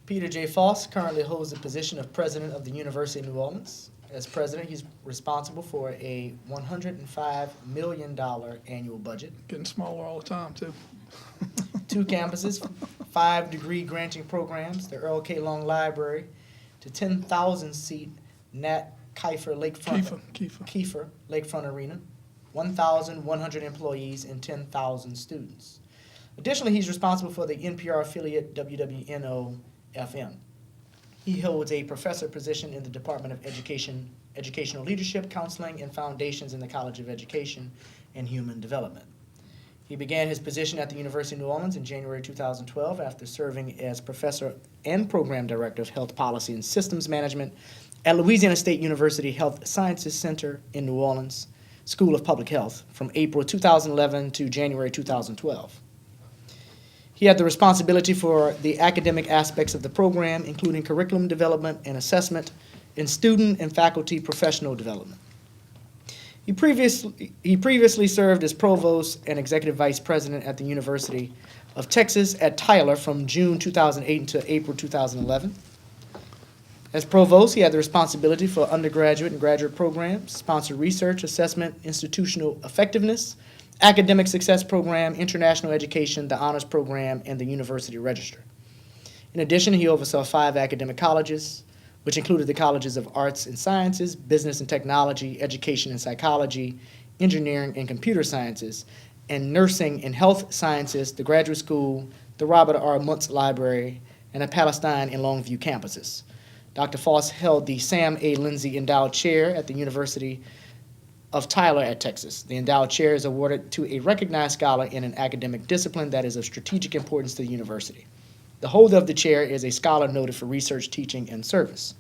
Peter J. Foss currently holds the position of president of the University of New Orleans. As president, he's responsible for a $105 million annual budget, Getting smaller all the time, too. 2 campuses, 5 degree granting programs, the Earl K. Long Library, to 10,000-seat Nat Kiefer Kiefer. Lakefront Arena, 1,100 employees, and 10,000 students. Additionally, he's responsible for the NPR affiliate WWNO-FM. He holds a professor position in the Department of Educational Leadership, Counseling, and Foundations in the College of Education and Human Development. He began his position at the University of New Orleans in January 2012 after serving as professor and program director of health policy and systems management at Louisiana State University Health Sciences Center in New Orleans School of Public Health from April 2011 to January 2012. He had the responsibility for the academic aspects of the program, including curriculum development and assessment, and student and faculty professional development. He previously served as provost and executive vice president at the University of Texas at Tyler from June 2008 to April 2011. As provost, he had the responsibility for undergraduate and graduate programs, sponsored research, assessment, institutional effectiveness, academic success program, international education, the honors program, and the university register. In addition, he oversaw 5 academic colleges, which included the colleges of arts and sciences, business and technology, education and psychology, engineering and computer sciences, and nursing and health sciences, the graduate school, the Robert R. Muntz Library, and the Palestine and Longview campuses. Dr. Foss held the Sam A. Lindsay Endowed Chair at the University of Tyler at Texas. The endowed chair is awarded to a recognized scholar in an academic discipline that is of strategic importance to the university. The holder of the chair is a scholar noted for research, teaching, and service.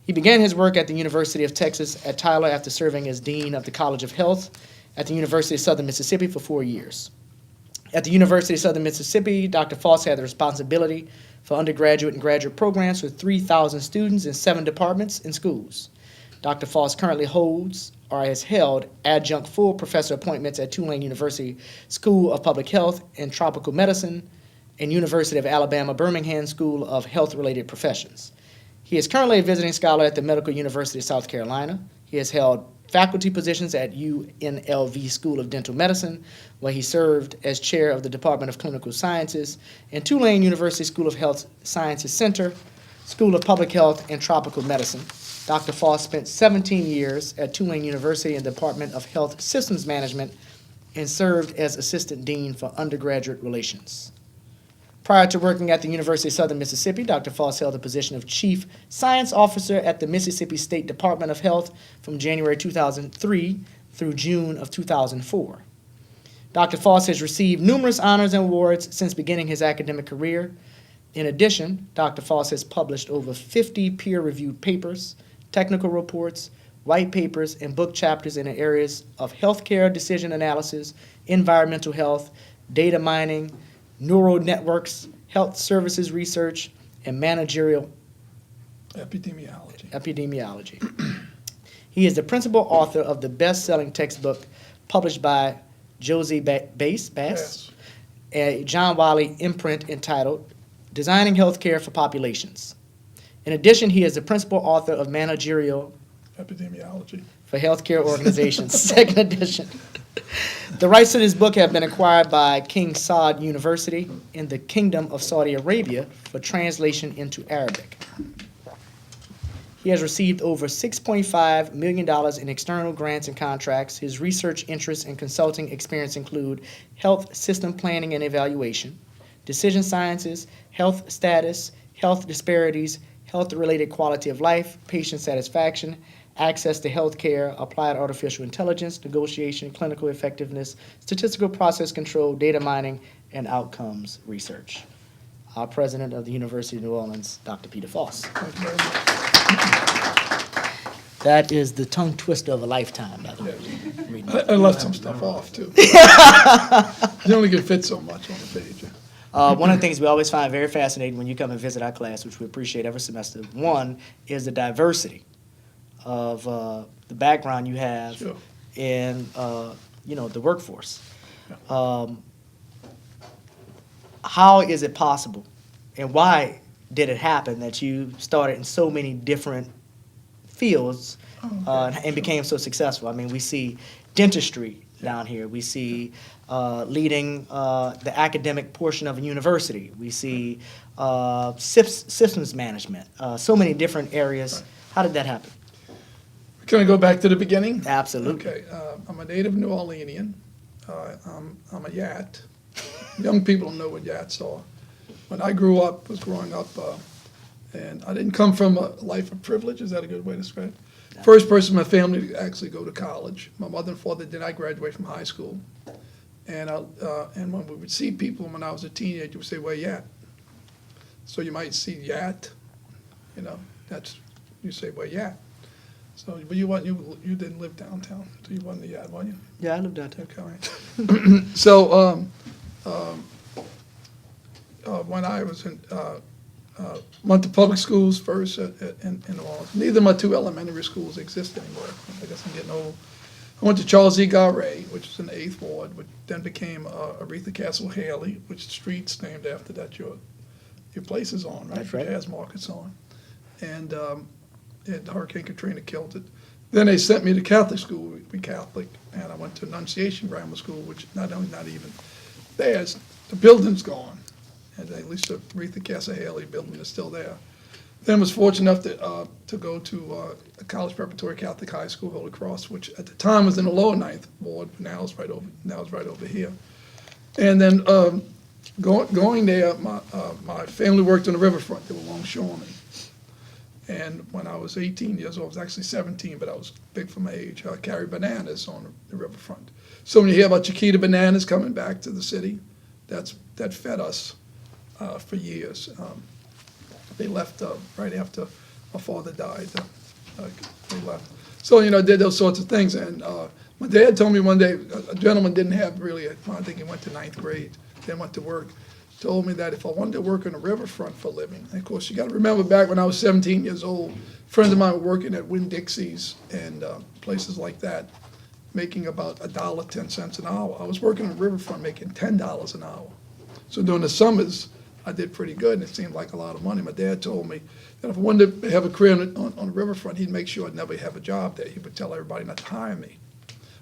He began his work at the University of Texas at Tyler after serving as dean of the College of Health at the University of Southern Mississippi for 4 years. At the University of Southern Mississippi, Dr. Foss had the responsibility for undergraduate and graduate programs for 3,000 students in 7 departments and schools. Dr. Foss currently holds or has held adjunct full professor appointments at Tulane University School of Public Health and Tropical Medicine and University of Alabama Birmingham School of Health-Related Professions. He is currently a visiting scholar at the Medical University of South Carolina. He has held faculty positions at UNLV School of Dental Medicine, where he served as chair of the Department of Clinical Sciences, and Tulane University School of Health Sciences Center, School of Public Health and Tropical Medicine. Dr. Foss spent 17 years at Tulane University in the Department of Health Systems Management and served as Assistant Dean for Undergraduate Relations. Prior to working at the University of Southern Mississippi, Dr. Foss held the position of Chief Science Officer at the Mississippi State Department of Health from January 2003 through June of 2004. Dr. Foss has received numerous honors and awards since beginning his academic career. In addition, Dr. Foss has published over 50 peer-reviewed papers, technical reports, white papers, and book chapters in the areas of healthcare decision analysis, environmental health, data mining, neural networks, health services research, and managerial epidemiology. He is the principal author of the best-selling textbook published by Josie Bass, a John Wiley imprint entitled Designing Healthcare for Populations. In addition, he is the principal author of Managerial Epidemiology for Healthcare Organizations, second edition. The rights to this book have been acquired by King Saud University in the Kingdom of Saudi Arabia for translation into Arabic. He has received over $6.5 million in external grants and contracts. His research interests and consulting experience include health system planning and evaluation, decision sciences, health status, health disparities, health-related quality of life, patient satisfaction, access to health care, applied artificial intelligence, negotiation, clinical effectiveness, statistical process control, data mining, and outcomes research. Our president of the University of New Orleans, Dr. Peter Foss. Thank you very much. That is the tongue twister of a lifetime, by the way. I left some stuff off, too. You only can fit so much on the page. One of the things we always find very fascinating when you come and visit our class, which we appreciate every semester, one is the diversity of the background you have Sure. in the workforce. How is it possible, and why did it happen that you started in so many different fields and became so successful? I mean, we see dentistry down here. We see leading the academic portion of a university. We see systems management, so many different areas. How did that happen? Can I go back to the beginning? Absolutely. Okay, I'm a native New Orleanian. I'm a Yat. Young people don't know what Yats are. When I was growing up, and I didn't come from a life of privilege. Is that a good way to describe it? First person in my family to actually go to college. My mother and father did. I graduated from high school. And when we would see people when I was a teenager, we would say, "Well, Yat." So you might see Yat, you say, "Well, Yat." So, but you didn't live downtown, so you wasn't a Yat, were you? Yeah, I lived downtown. Okay, all right. So, when I was went to public schools first in New Orleans. Neither of my two elementary schools exist anymore. I guess I'm getting old. I went to Charles E. Garray, which was in the 8th Ward, which then became Aretha Castle Haley, which the street's named after that your place is on, right? That's right. Jazz Market's on. And Hurricane Katrina killed it. Then they sent me to Catholic school, we Catholic, and I went to Annunciation Grammar School, which not even there's, the building's gone. And at least the Aretha Castle Haley building is still there. Then was fortunate enough to go to a college preparatory Catholic high school, Holy Cross, which at the time was in the lower 9th Ward, but now it's right over here. And then going there, my family worked on the riverfront. They were longshoremen. And when I was 18 years old, I was actually 17, but I was big for my age. I carried bananas on the riverfront. So when you hear about Chiquita bananas coming back to the city, that fed us for years. They left right after my father died. They left. So, I did those sorts of things. And my dad told me one day, a gentleman didn't have really, I think he went to 9th grade, then went to work, told me that if I wanted to work on the riverfront for a living, and of course, you got to remember back when I was 17 years old, friends of mine were working at Winn-Dixie's and places like that, making about $1.10 an hour. I was working on the riverfront making $10 an hour. So during the summers, I did pretty good, and it seemed like a lot of money. My dad told me that if I wanted to have a career on the riverfront, he'd make sure I'd never have a job there. He would tell everybody not to hire me,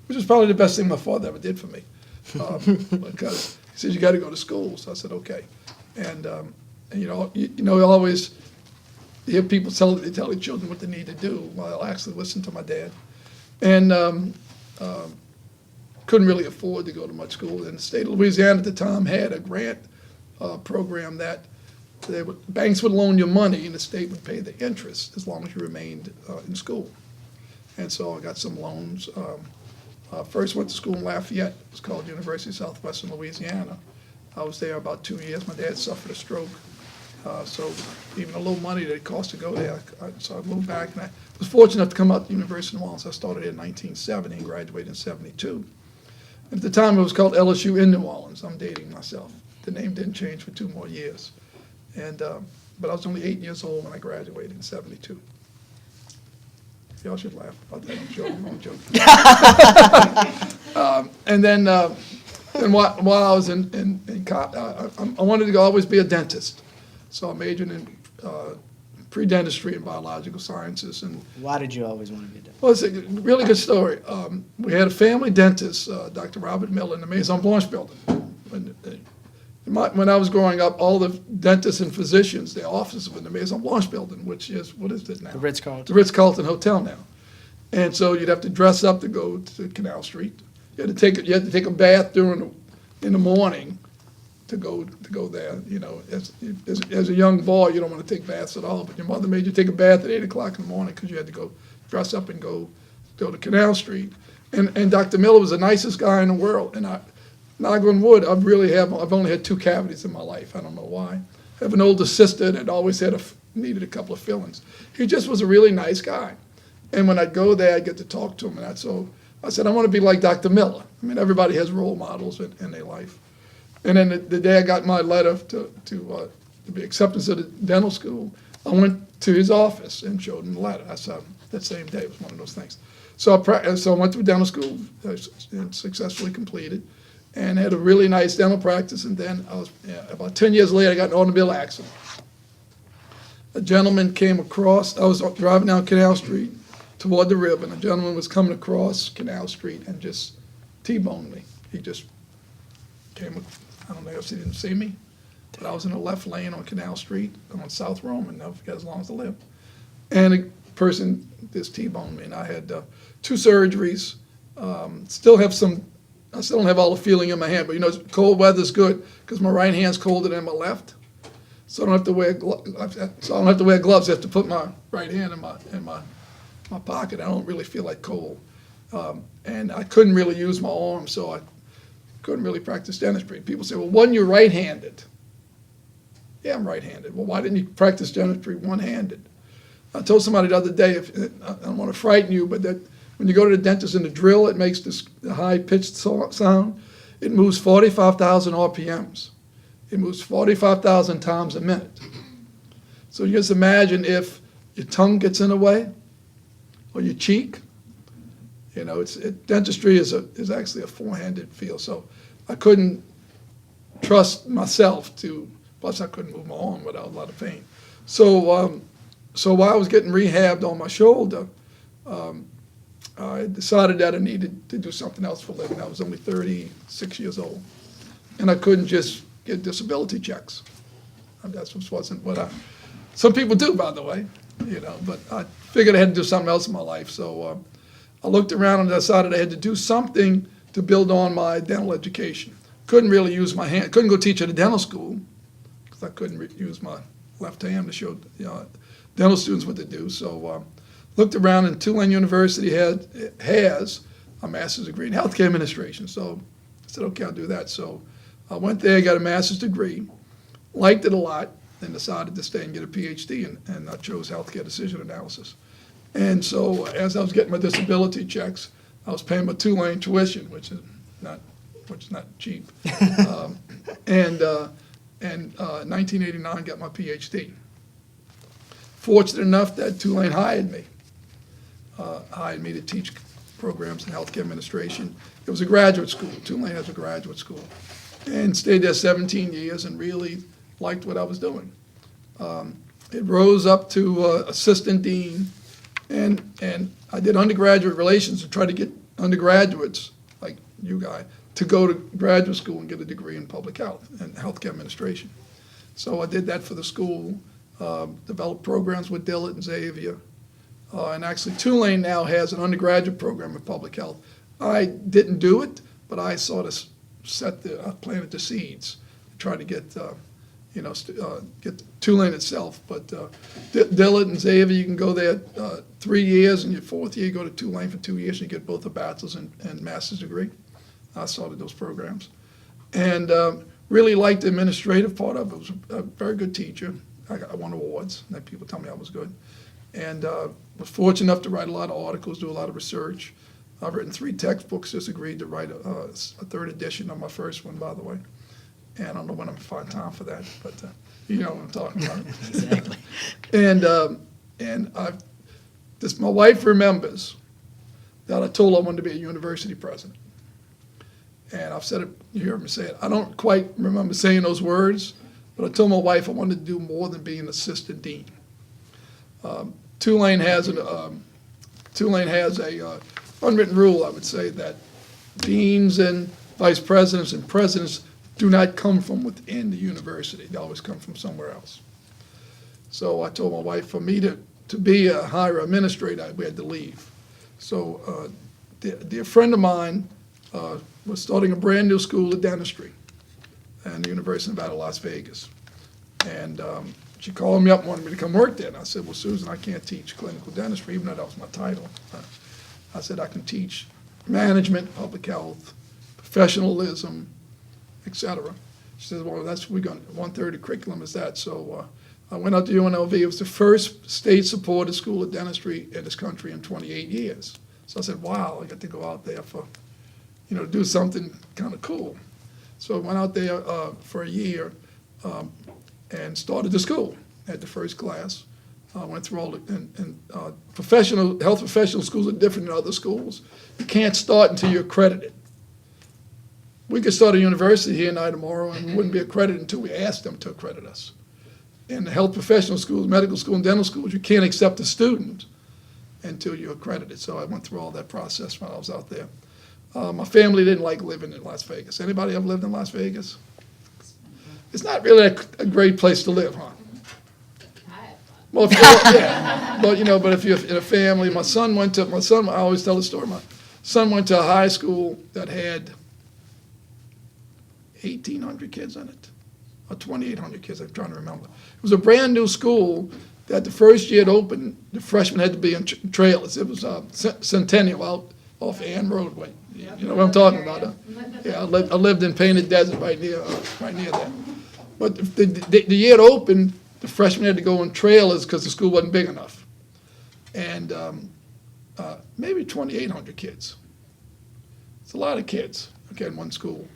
which is probably the best thing my father ever did for me, because he said, "You got to go to school." So I said, "Okay," and you always hear people tell their children what they need to do. Well, I actually listened to my dad, and couldn't really afford to go to much school. And the state of Louisiana at the time had a grant program that banks would loan you money and the state would pay the interest as long as you remained in school. And so I got some loans. First went to school in Lafayette. It was called University of Southwestern Louisiana. I was there about 2 years. My dad suffered a stroke. So even a little money that it cost to go there, so I moved back. And I was fortunate enough to come out to the University of New Orleans. I started in 1970 and graduated in 72. At the time, it was called LSU in New Orleans. I'm dating myself. The name didn't change for 2 more years. And but I was only 8 years old when I graduated in 72. Y'all should laugh about that. I'm joking. And then while I was in college, I wanted to always be a dentist. So I majored in pre-dentistry and biological sciences. And Why did you always want to be a dentist? well, it's a really good story. We had a family dentist, Dr. Robert Miller, in the Maison Blanche building. When I was growing up, all the dentists and physicians, their offices were in the Maison Blanche building, which is, what is it now? The Ritz-Carlton. The Ritz-Carlton Hotel now. And so you'd have to dress up to go to Canal Street. You had to take a bath in the morning to go there. As a young boy, you don't want to take baths at all, but your mother made you take a bath at 8 o'clock in the morning because you had to go dress up and go to Canal Street. And Dr. Miller was the nicest guy in the world. And knock on wood, I've only had 2 cavities in my life. I don't know why. I have an older sister that always needed a couple of fillings. He just was a really nice guy. And when I'd go there, I'd get to talk to him. And so I said, I want to be like Dr. Miller. I mean, everybody has role models in their life. And then the day I got my letter to be acceptance at the dental school, I went to his office and showed him the letter. I saw him that same day. It was one of those things. So I went to dental school and successfully completed, and had a really nice dental practice. And then about 10 years later, I got in an automobile accident. a gentleman came across. I was driving down Canal Street toward the river, and a gentleman was coming across Canal Street and just T-boned me. He just came, I don't know if he didn't see me, but I was in the left lane on Canal Street on South Rome, and never forget as long as I live. And a person just T-boned me, and I had 2 surgeries. I still don't have all the feeling in my hand, but you know, cold weather's good because my right hand's colder than my left. So I don't have to wear gloves. I have to put my right hand in my pocket. I don't really feel like cold. And I couldn't really use my arm, so I couldn't really practice dentistry. People say, well, when you're right-handed. Yeah, I'm right-handed. Well, why didn't you practice dentistry one-handed? I told somebody the other day, I don't want to frighten you, but that when you go to the dentist and the drill, it makes this high-pitched sound. It moves 45,000 RPMs. It moves 45,000 times a minute. So you just imagine if your tongue gets in the way or your cheek. You know, dentistry is actually a four-handed field. So I couldn't trust myself to. Plus, I couldn't move my arm without a lot of pain. So while I was getting rehabbed on my shoulder, I decided that I needed to do something else for a living. I was only 36 years old, and I couldn't just get disability checks. That wasn't what some people do, by the way, you know, but I figured I had to do something else in my life. So I looked around and decided I had to do something to build on my dental education. Couldn't really use my hand. Couldn't go teach at a dental school because I couldn't use my left hand to show dental students what to do. So looked around, and Tulane University has a master's degree in healthcare administration. So I said, okay, I'll do that. So I went there, got a master's degree, liked it a lot, and decided to stay and get a PhD, and I chose healthcare decision analysis. And so as I was getting my disability checks, I was paying my Tulane tuition, which is not cheap. And in 1989, got my PhD. Fortunate enough that Tulane hired me to teach programs in healthcare administration. It was a graduate school. Tulane has a graduate school. And stayed there 17 years and really liked what I was doing. It rose up to assistant dean, and I did undergraduate relations to try to get undergraduates, like you guys, to go to graduate school and get a degree in public health and healthcare administration. So I did that for the school, developed programs with Dillard and Xavier. And actually Tulane now has an undergraduate program in public health. I didn't do it, but I sort of planted the seeds to try to get get Tulane itself. But Dillard and Xavier, you can go there 3 years, and your 4th year you go to Tulane for 2 years and you get both a bachelor's and master's degree. I started those programs. And really liked the administrative part of it. I was a very good teacher. I won awards, and people tell me I was good. And was fortunate enough to write a lot of articles, do a lot of research. I've written 3 textbooks, just agreed to write a 3rd edition of my first one, by the way. And I don't know when I'm going to find time for that, but you know what I'm talking about. Exactly. And my wife remembers that I told her I wanted to be a university president. And I've said it, you hear me say it. I don't quite remember saying those words, but I told my wife I wanted to do more than being an assistant dean. Tulane has a unwritten rule, I would say, that deans and vice presidents and presidents do not come from within the university. They always come from somewhere else. So I told my wife, for me to be a higher administrator, we had to leave. So a dear friend of mine was starting a brand new school of dentistry at the University of Nevada, Las Vegas. And she called me up and wanted me to come work there. And I said, well, Susan, I can't teach clinical dentistry, even though that was my title. I said, I can teach management, public health, professionalism, etc. She said, well, that's we're going. 1/3 of curriculum is that. So I went out to UNLV. It was the first state-supported school of dentistry in this country in 28 years. So I said, wow, I got to go out there for, do something kind of cool. So I went out there for a year and started the school. Had the first class. Went through all the health professional schools are different than other schools. You can't start until you're accredited. We could start a university here and tomorrow, and we wouldn't be accredited until we asked them to accredit us. in the health professional schools, medical school, and dental schools, you can't accept a student until you're accredited. So I went through all that process when I was out there. My family didn't like living in Las Vegas. Anybody ever lived in Las Vegas? It's not really a great place to live, huh? Well, if yeah, but if you're in a family, my son, I always tell the story, my son went to a high school that had 1,800 kids in it, or 2,800 kids, I'm trying to remember. It was a brand new school that the first year it opened, the freshmen had to be in trailers. It was Centennial out off Ann Roadway. You know what I'm talking about, huh? Yeah, I lived in Painted Desert right near there. But the year it opened, the freshmen had to go in trailers because the school wasn't big enough. And maybe 2,800 kids. It's a lot of kids, okay, in one school.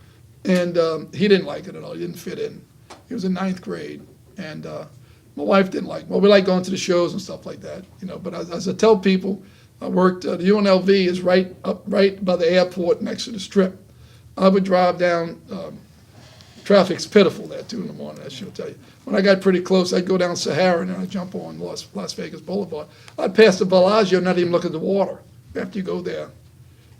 And he didn't like it at all. He didn't fit in. He was in 9th grade. And my wife didn't like it. Well, we like going to the shows and stuff like that, But as I tell people, I worked, the UNLV is right by the airport next to the Strip. I would drive down, traffic's pitiful there, 2 in the morning, as she'll tell you. When I got pretty close, I'd go down Sahara and then I'd jump on Las Vegas Boulevard. I'd pass the Bellagio, not even look at the water after you go there.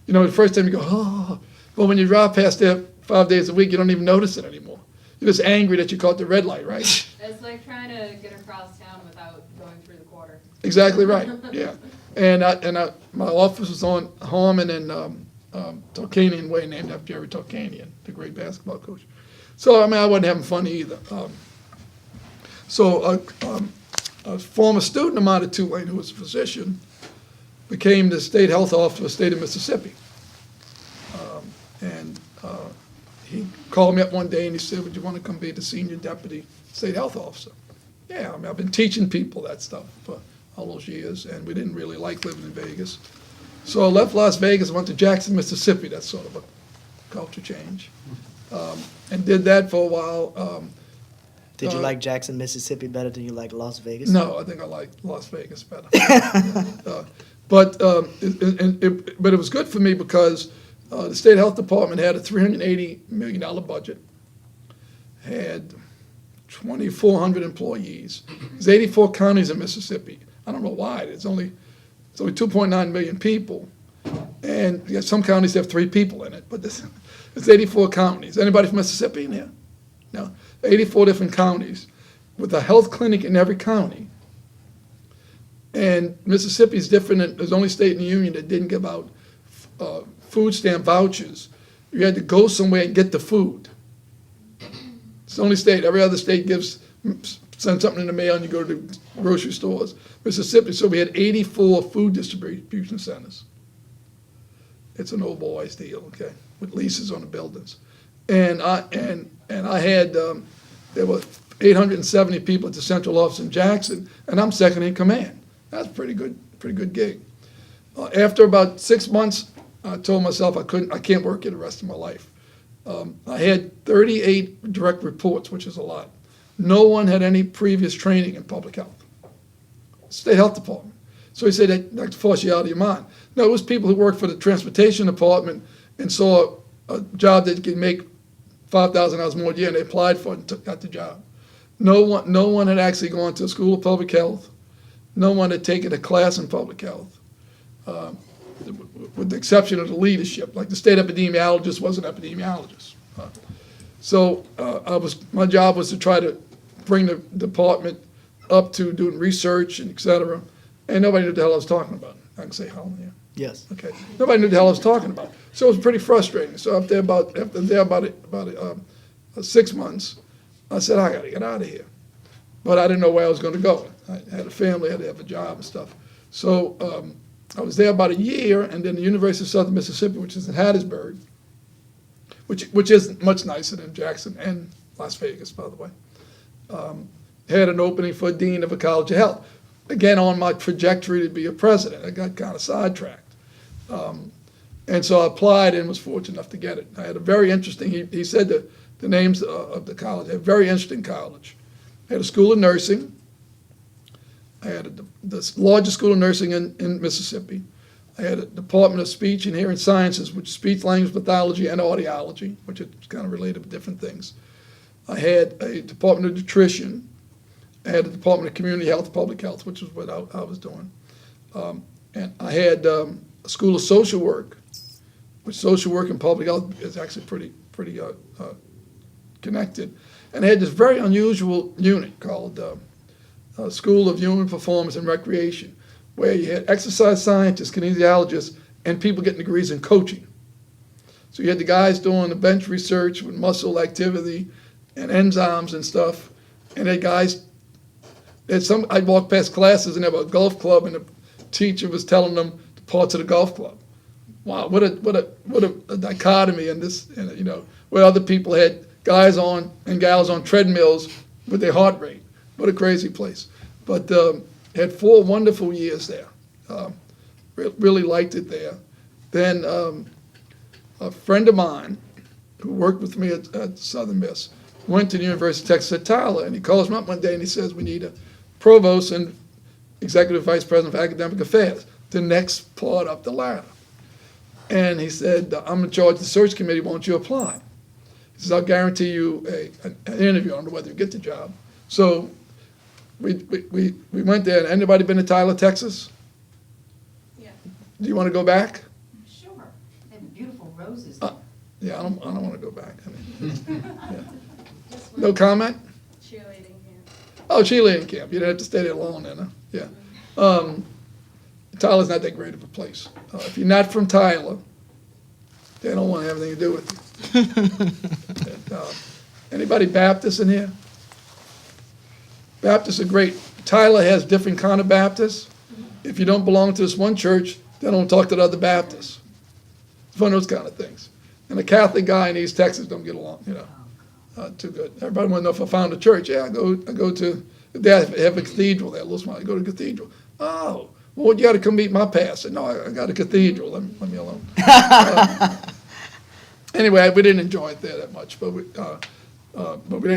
The first time you go, oh. Well, when you drive past there 5 days a week, you don't even notice it anymore. You're just angry that you caught the red light, right? It's like trying to get across town without going through the quarter. Exactly right, yeah. And my office was on Harmon and Tolkanian Way, named after Jerry Tolkanian, the great basketball coach. So, I wasn't having fun either. A former student of mine at Tulane, who was a physician, became the state health officer of the state of Mississippi. He called me up one day and he said, would you want to come be the senior deputy state health officer? Yeah, I've been teaching people that stuff for all those years, and we didn't really like living in Vegas. So I left Las Vegas, went to Jackson, Mississippi. That's sort of a culture change. And did that for a while. Did you like Jackson, Mississippi better than you like Las Vegas? No, I think I like Las Vegas better. But it was good for me because the state health department had a $380 million budget, had 2,400 employees. There's 84 counties in Mississippi. I don't know why. It's only 2.9 million people, and some counties have 3 people in it. But it's 84 counties. Anybody from Mississippi in here? No. 84 different counties with a health clinic in every county. And Mississippi is different. It's the only state in the union that didn't give out food stamp vouchers. You had to go somewhere and get the food. It's the only state. Every other state send something in the mail and you go to the grocery stores. Mississippi, so we had 84 food distribution centers. It's an old boys deal, okay, with leases on the buildings. And I had, there were 870 people at the central office in Jackson, and I'm second in command. That's a pretty good gig. After about 6 months, I told myself I can't work here the rest of my life. I had 38 direct reports, which is a lot. No one had any previous training in public health. State health department. So he said, that force you out of your mind. No, it was people who worked for the transportation department and saw a job that could make $5,000 more a year, and they applied for it and got the job. No one had actually gone to a school of public health. No one had taken a class in public health, with the exception of the leadership. Like the state epidemiologist was an epidemiologist. So my job was to try to bring the department up to doing research and et cetera, and nobody knew what the hell I was talking about. I can say hell, yeah. Yes. Okay. Nobody knew what the hell I was talking about. So it was pretty frustrating. So after about 6 months, I said, I got to get out of here. But I didn't know where I was going to go. I had a family, I had to have a job and stuff. So I was there about a year, and then the University of Southern Mississippi, which is in Hattiesburg, which is much nicer than Jackson and Las Vegas, by the way, had an opening for a dean of a college of health. Again, on my trajectory to be a president, I got kind of sidetracked. And so I applied and was fortunate enough to get it. I had a very interesting, he said the names of the college, a very interesting college. I had a school of nursing. I had the largest school of nursing in Mississippi. I had a Department of Speech and Hearing Sciences, which is speech, language, pathology, and audiology, which is kind of related to different things. I had a Department of Nutrition. I had the Department of Community Health, Public Health, which was what I was doing. And I had a School of Social Work, which social work and public health is actually pretty connected. And I had this very unusual unit called School of Human Performance and Recreation, where you had exercise scientists, kinesiologists, and people getting degrees in coaching. So you had the guys doing the bench research with muscle activity and enzymes and stuff, and they guys, I'd walk past classes and there was a golf club, and the teacher was telling them the parts of the golf club. Wow, what a dichotomy in this, where other people had guys on and gals on treadmills with their heart rate. What a crazy place. But had 4 wonderful years there. Really liked it there. Then a friend of mine who worked with me at Southern Miss went to the University of Texas at Tyler, and he calls me up one day and he says, we need a provost and executive vice president of academic affairs, the next part up the ladder. And he said, I'm in charge of the search committee, won't you apply? He says, I'll guarantee you an interview. I don't know whether you get the job. So we went there. Anybody been to Tyler, Texas? Yeah. Do you want to go back? Sure. They have beautiful roses. Yeah, I don't want to go back. I mean, yeah. Just No went comment? cheerleading camp. Oh, cheerleading camp. You didn't have to stay there long then, huh? Yeah. Tyler's not that great of a place. If you're not from Tyler, they don't want to have anything to do with you. And, anybody Baptist in here? Baptists are great. Tyler has different kind of Baptists. If you don't belong to this one church, they don't talk to the other Baptists. It's one of those kind of things. And a Catholic guy in East Texas don't get along, too good. Everybody want to know if I found a church. Yeah, I go to, they have a cathedral there. I go to the cathedral. Oh, well, you got to come meet my pastor. No, I got a cathedral. Let me alone. Anyway, we didn't enjoy it there that much, but we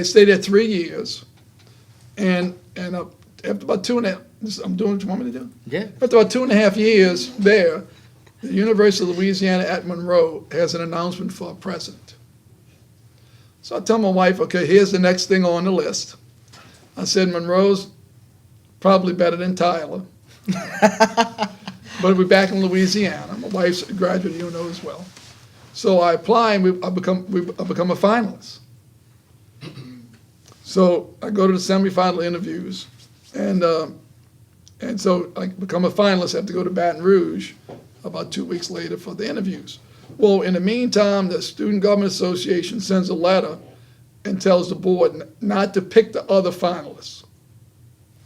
stayed there 3 years, and after about 2.5, I'm doing what you want me to do? Yeah. After about 2.5 years there, the University of Louisiana at Monroe has an announcement for a president. So I tell my wife, okay, here's the next thing on the list. I said, Monroe's probably better than Tyler. But we're back in Louisiana. My wife's a graduate, as well. So I apply, and I become a finalist. So I go to the semifinal interviews, and so I become a finalist. I have to go to Baton Rouge about 2 weeks later for the interviews. Well, in the meantime, the Student Government Association sends a letter and tells the board not to pick the other finalists.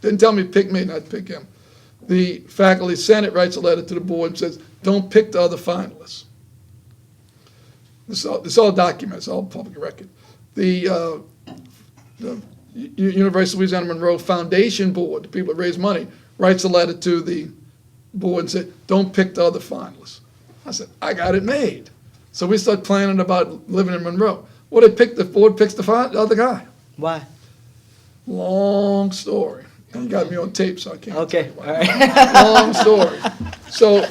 Didn't tell me to pick me, not to pick him. The faculty senate writes a letter to the board and says, don't pick the other finalists. This all documents, all public record. The University of Louisiana Monroe Foundation Board, the people that raise money, writes a letter to the board and said, don't pick the other finalists. I said, I got it made. So we start planning about living in Monroe. Well, the board picks the other guy. Why? Long story. And you got me on tape, so I can't. Okay, tell you all why. right. Long story. So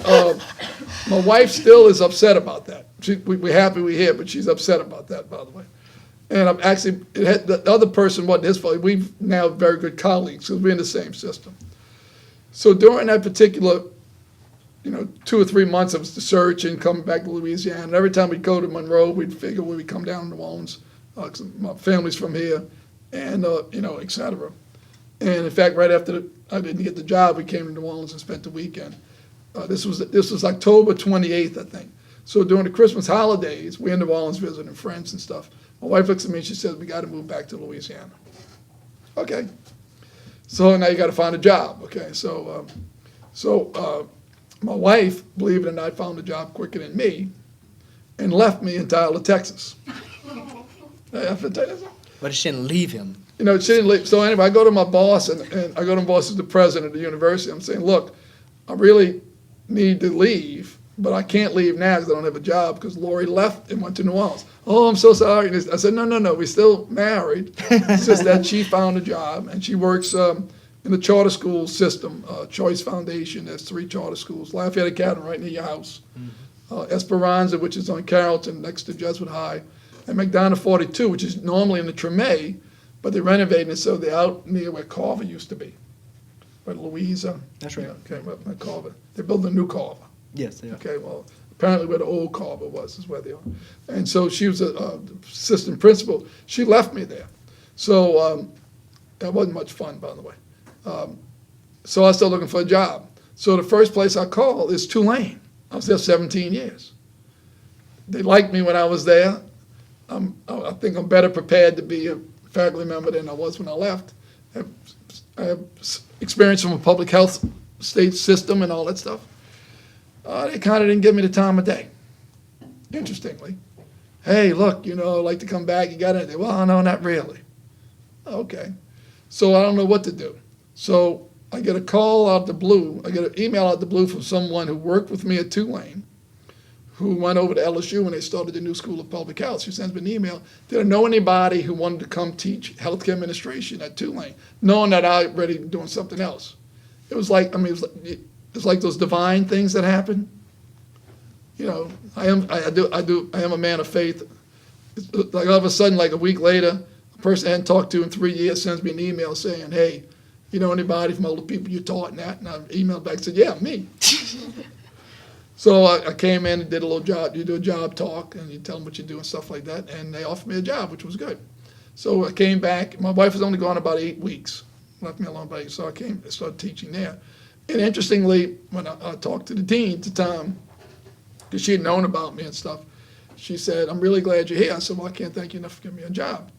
my wife still is upset about that. We're happy we're here, but she's upset about that, by the way. And I'm actually, the other person wasn't his fault. We've now very good colleagues because we're in the same system. So during that particular, 2 or 3 months of the search and coming back to Louisiana, and every time we'd go to Monroe, we'd figure we'd come down to New Orleans, 'cause my family's from here, and, et cetera. And in fact, right after I didn't get the job, we came to New Orleans and spent the weekend. This was October 28th, I think. So during the Christmas holidays, we're in New Orleans visiting friends and stuff. My wife looks at me and she says, we got to move back to Louisiana. Okay. So now you got to find a job. Okay. So my wife, believe it or not, found a job quicker than me and left me in Tyler, Texas. I have to tell you something. But she didn't leave him. She didn't leave. So anyway, I go to my boss, and I go to my boss as the president of the university. I'm saying, look, I really need to leave, but I can't leave now because I don't have a job because Lori left and went to New Orleans. Oh, I'm so sorry. And I said, no, we're still married. It's just that she found a job, and she works in the charter school system, Choice Foundation. There's 3 charter schools. Lafayette Academy right near your house. Esperanza, which is on Carrollton next to Jesuit High. And McDonough 42, which is normally in the Tremé, but they're renovating it so they're out near where Carver used to be, where Louisa. That's right. Yeah, okay, well, Carver. They're building a new Carver. Yes, they are. Okay, well, apparently where the old Carver was is where they are. And so she was a assistant principal. She left me there. So that wasn't much fun, by the way. So I started looking for a job. So the first place I called is Tulane. I was there 17 years. They liked me when I was there. I think I'm better prepared to be a faculty member than I was when I left. I have experience from a public health state system and all that stuff. They kind of didn't give me the time of day, interestingly. Hey, look, I'd like to come back. You got anything? Well, no, not really. Okay. So I don't know what to do. So I get a call out of the blue. I get an email out of the blue from someone who worked with me at Tulane, who went over to LSU when they started the new School of Public Health. She sends me an email. Did I know anybody who wanted to come teach healthcare administration at Tulane, knowing that I was already doing something else? It was like, it's like those divine things that happen. I am a man of faith. It's like all of a sudden, like a week later, a person I hadn't talked to in 3 years sends me an email saying, hey, you know anybody from all the people you taught and that? And I emailed back and said, yeah, me. So I came in and did a little job. You do a job talk and you tell them what you do and stuff like that. And they offered me a job, which was good. So I came back. My wife was only gone about 8 weeks. Left me alone, so I started teaching there. And interestingly, when I talked to the dean at the time, because she had known about me and stuff, she said, I'm really glad you're here. I said, well, I can't thank you enough for giving me a job.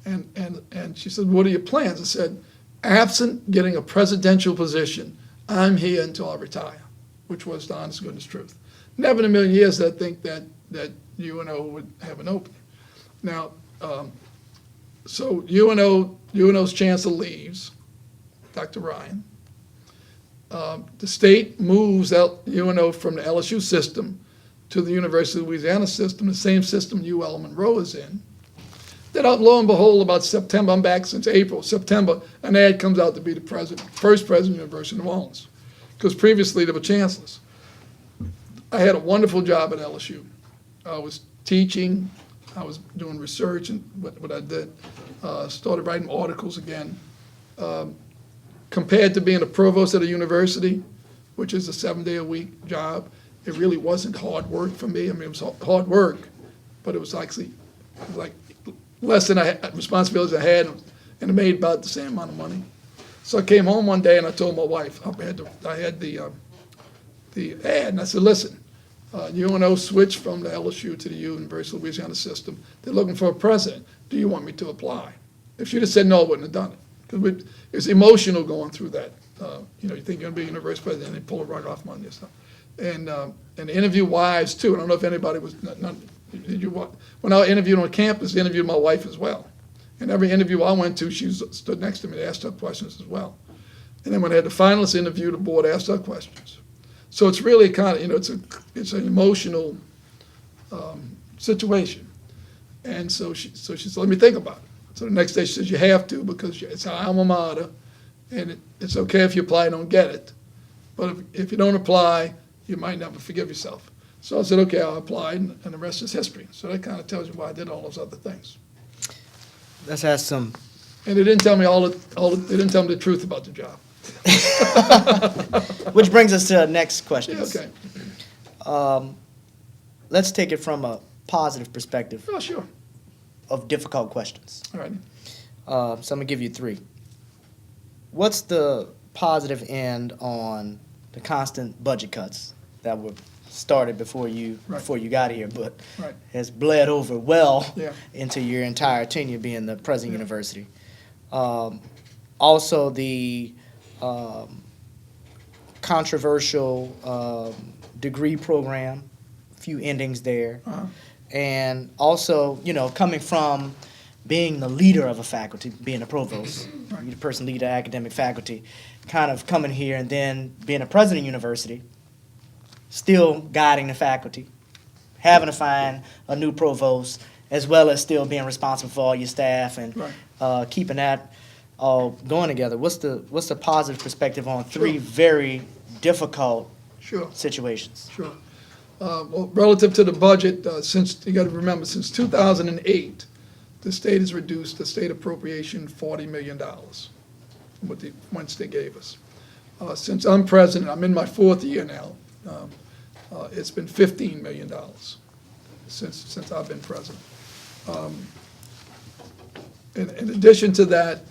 And she said, what are your plans? I said, absent getting a presidential position, I'm here until I retire, which was the honest goodness truth. Never in a million years did I think that UNO would have an opening. Now, so UNO's chancellor leaves, Dr. Ryan. The state moves UNO from the LSU system to the University of Louisiana system, the same system UL Monroe is in. Then lo and behold, about September, I'm back since April, September, an ad comes out to be the first president of the University of New Orleans, because previously there were chancellors. I had a wonderful job at LSU. I was teaching, I was doing research and what I did, started writing articles again. Compared to being a provost at a university, which is a 7-day-a-week job, it really wasn't hard work for me. It was hard work, but it was actually like less than responsibilities I had, and it made about the same amount of money. So I came home one day and I told my wife, I had the ad, and I said, listen, UNO switched from the LSU to the University of Louisiana system. They're looking for a president. Do you want me to apply? If she'd have said no, I wouldn't have done it. Because it's emotional going through that. You think you're going to be a university president, and they pull a rug off Monday and stuff. And interview wives, too. I don't know if anybody was, when I interviewed on campus, I interviewed my wife as well. And every interview I went to, she stood next to me to ask her questions as well. And then when I had the finalist interview, the board asked her questions. So it's really kind of, it's an emotional situation. And so she said, let me think about it. So the next day she says, you have to, because it's our alma mater, and it's okay if you apply and don't get it. But if you don't apply, you might never forgive yourself. So I said, okay, I'll apply, and the rest is history. So that kind of tells you why I did all those other things. Let's ask some. And they didn't tell me they didn't tell me the truth about the job. Which brings us to the next question. Yeah, okay. Let's take it from a positive perspective Oh, sure. of difficult questions. All right. So I'm gonna give you 3. What's the positive end on the constant budget cuts that were started before you got here, but Right. has bled over well Yeah. into your entire tenure being the president of the university? Also, the controversial degree program, a few endings there. Uh-huh. And also, coming from being the leader of a faculty, being a provost, you're the person leader of academic faculty, kind of coming here and then being a president of university, still guiding the faculty, having to find a new provost, as well as still being responsible for all your staff and keeping that all going together. What's the positive perspective on 3 very difficult situations? Sure. Well, relative to the budget, since you got to remember, since 2008, the state has reduced the state appropriation $40 million, once they gave us. Since I'm president, I'm in my 4th year now, it's been $15 million since I've been president. In addition to that,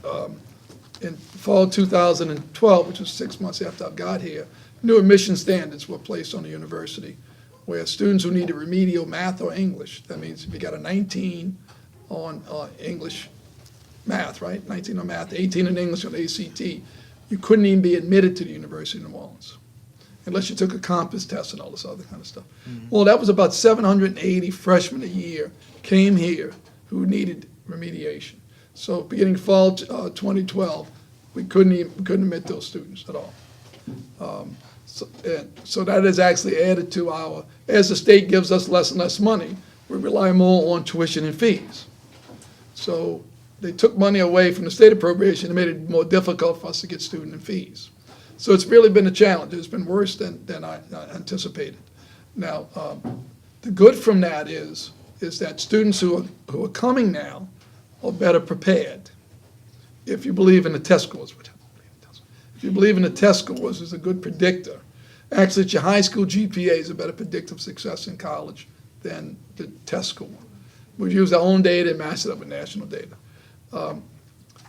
in fall 2012, which was 6 months after I got here, new admission standards were placed on the university where students who needed remedial math or English, that means if you got a 19 on English math, right? 19 on math, 18 in English on ACT, you couldn't even be admitted to the University of New Orleans unless you took a compass test and all this other kind of stuff. Well, that was about 780 freshmen a year came here who needed remediation. So beginning fall 2012, we couldn't admit those students at all. So that has actually added to our, as the state gives us less and less money, we rely more on tuition and fees. So they took money away from the state appropriation and made it more difficult for us to get student and fees. So it's really been a challenge. It's been worse than I anticipated. Now, the good from that is that students who are coming now are better prepared. If you believe in the test scores, which I don't believe in test scores. If you believe in the test scores as a good predictor, actually it's your high school GPA is a better predictor of success in college than the test score. We've used our own data and matched it up with national data.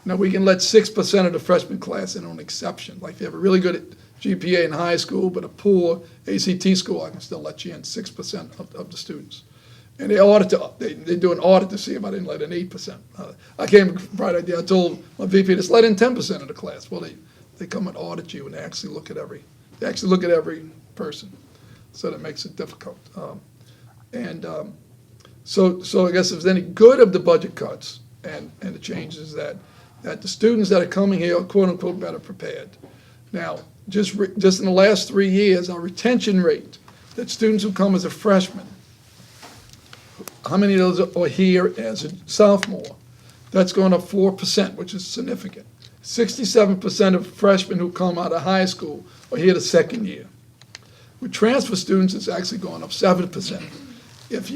Now we can let 6% of the freshman class in on exception. Like if you have a really good GPA in high school but a poor ACT score, I can still let you in 6% of the students. And they do an audit to see if I didn't let in 8%. I came with a bright idea. I told my VP, just let in 10% of the class. Well, they come and audit you and they actually look at every person. So that makes it difficult. So I guess if there's any good of the budget cuts and the changes that the students that are coming here are quote unquote better prepared. Now, just in the last 3 years, our retention rate, that students who come as a freshman, how many of those are here as a sophomore? That's going up 4%, which is significant. 67% of freshmen who come out of high school are here the second year. With transfer students, it's actually going up 7%. It's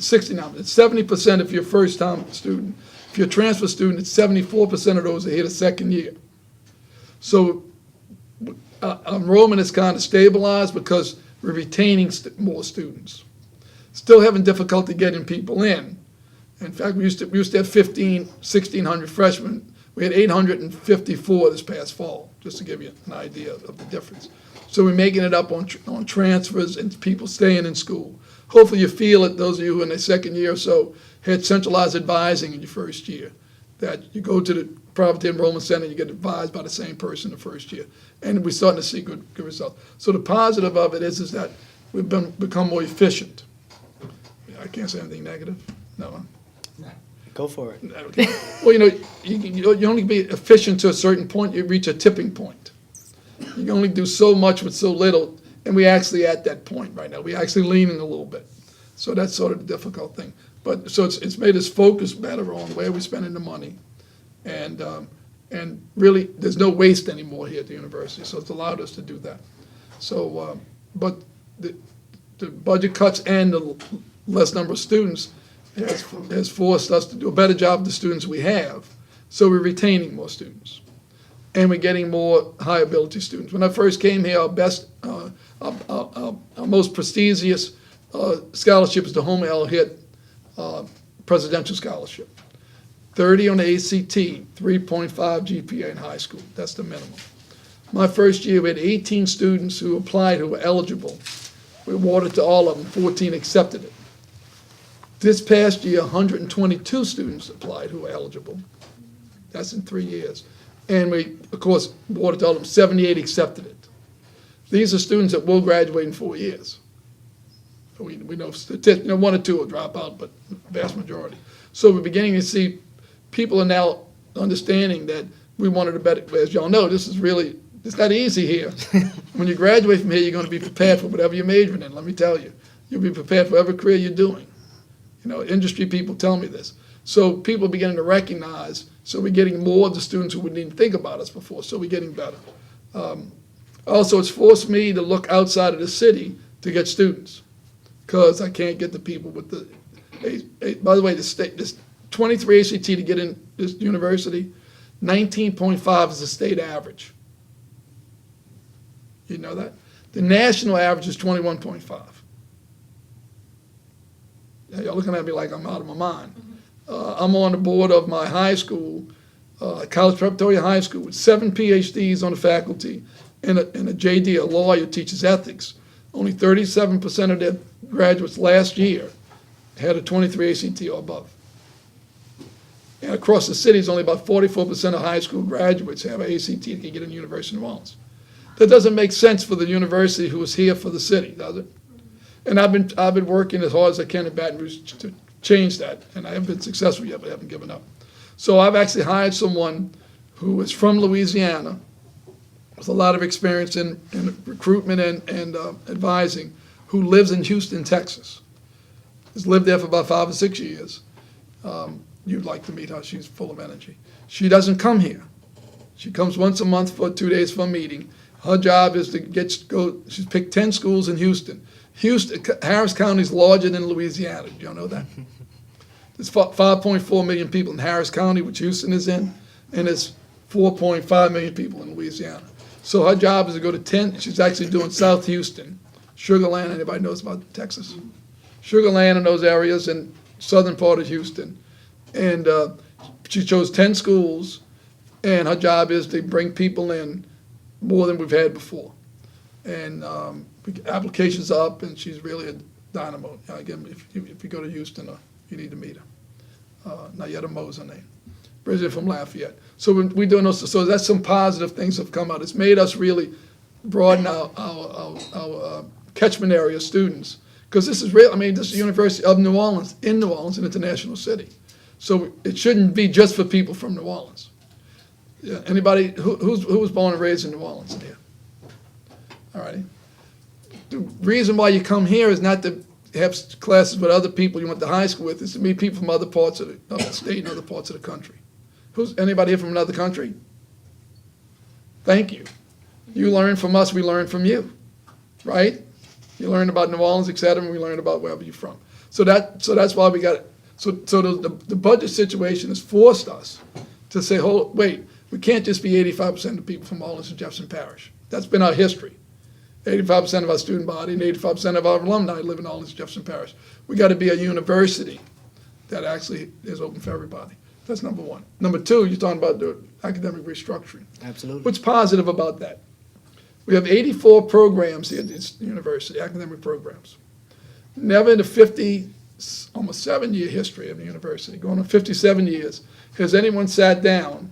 60 now. It's 70% if you're a first-time student. If you're a transfer student, it's 74% of those are here the second year. So enrollment is kind of stabilized because we're retaining more students. Still having difficulty getting people in. In fact, we used to have 1,600 freshmen. We had 854 this past fall, just to give you an idea of the difference. So we're making it up on transfers and people staying in school. Hopefully you feel it, those of you who in the second year or so had centralized advising in your first year, that you go to the Poverty Enrollment Center and you get advised by the same person the first year. And we're starting to see good results. So the positive of it is that we've become more efficient. I can't say anything negative. No. Go for it. Okay. Well, you only be efficient to a certain point. You reach a tipping point. You can only do so much with so little, and we're actually at that point right now. We're actually leaning a little bit. So that's sort of the difficult thing. But so it's made us focus better on where we're spending the money, and really there's no waste anymore here at the university. So it's allowed us to do that. So, but the budget cuts and the less number of students has forced us to do a better job of the students we have. So we're retaining more students, and we're getting more high ability students. When I first came here, our most prestigious scholarship is the Homer L. Hitt Presidential Scholarship. 30 on the ACT, 3.5 GPA in high school. That's the minimum. My first year, we had 18 students who applied who were eligible. We awarded to all of them. 14 accepted it. This past year, 122 students applied who were eligible. That's in 3 years. And we, of course, awarded to all of them. 78 accepted it. These are students that will graduate in 4 years. We know 1 or 2 will drop out, but the vast majority. So we're beginning to see people are now understanding that we wanted a better, as y'all know, it's not easy here. When you graduate from here, you're going to be prepared for whatever you're majoring in, let me tell you. You'll be prepared for whatever career you're doing. Industry people tell me this. So people are beginning to recognize, so we're getting more of the students who wouldn't even think about us before, so we're getting better. Also, it's forced me to look outside of the city to get students, because I can't get the people with By the way, this 23 ACT to get in this university, 19.5 is the state average. You know that? The national average is 21.5. Y'all looking at me like I'm out of my mind. I'm on the board of my high school, College Preparatory High School, with 7 PhDs on the faculty and a JD, a lawyer, teaches ethics. Only 37% of their graduates last year had a 23 ACT or above. And across the city, it's only about 44% of high school graduates have an ACT that can get in the University of New Orleans. That doesn't make sense for the university who is here for the city, does it? And I've been working as hard as I can in Baton Rouge to change that, and I haven't been successful yet, but I haven't given up. So I've actually hired someone who is from Louisiana with a lot of experience in recruitment and advising, who lives in Houston, Texas. Has lived there for about 5 or 6 years. You'd like to meet her. She's full of energy. She doesn't come here. She comes once a month for 2 days for a meeting. Her job is to go. She's picked 10 schools in Houston. Harris County is larger than Louisiana. Do y'all know that? There's 5.4 million people in Harris County, which Houston is in, and there's 4.5 million people in Louisiana. So her job is to go to 10. She's actually doing South Houston, Sugar Land. Anybody knows about Texas? Sugar Land and those areas, and southern part of Houston. And she chose 10 schools, and her job is to bring people in more than we've had before. And applications up, and she's really a dynamo. Again, if you go to Houston, you need to meet her. Nayetta Mo's her name. Bridget from Lafayette. So we're doing those. So that's some positive things have come out. It's made us really broaden our catchment area students, because this is real. I mean, this is the University of New Orleans, in New Orleans, an international city. So it shouldn't be just for people from New Orleans. Yeah, anybody who was born and raised in New Orleans in here? All righty. The reason why you come here is not to have classes with other people you went to high school with, is to meet people from other parts of the state and other parts of the country. Who's anybody here from another country? Thank you. You learn from us, we learn from you, right? You learn about New Orleans, et cetera, and we learn about wherever you're from. So that's why we got it. So the budget situation has forced us to say, wait, we can't just be 85% of the people from Orleans and Jefferson Parish. That's been our history. 85% of our student body and 85% of our alumni live in Orleans and Jefferson Parish. We got to be a university that actually is open for everybody. That's number one. Number two, you're talking about the academic restructuring. Absolutely. What's positive about that? We have 84 programs here at this university, academic programs. Never in the almost 7-year history of the university, going on 57 years, has anyone sat down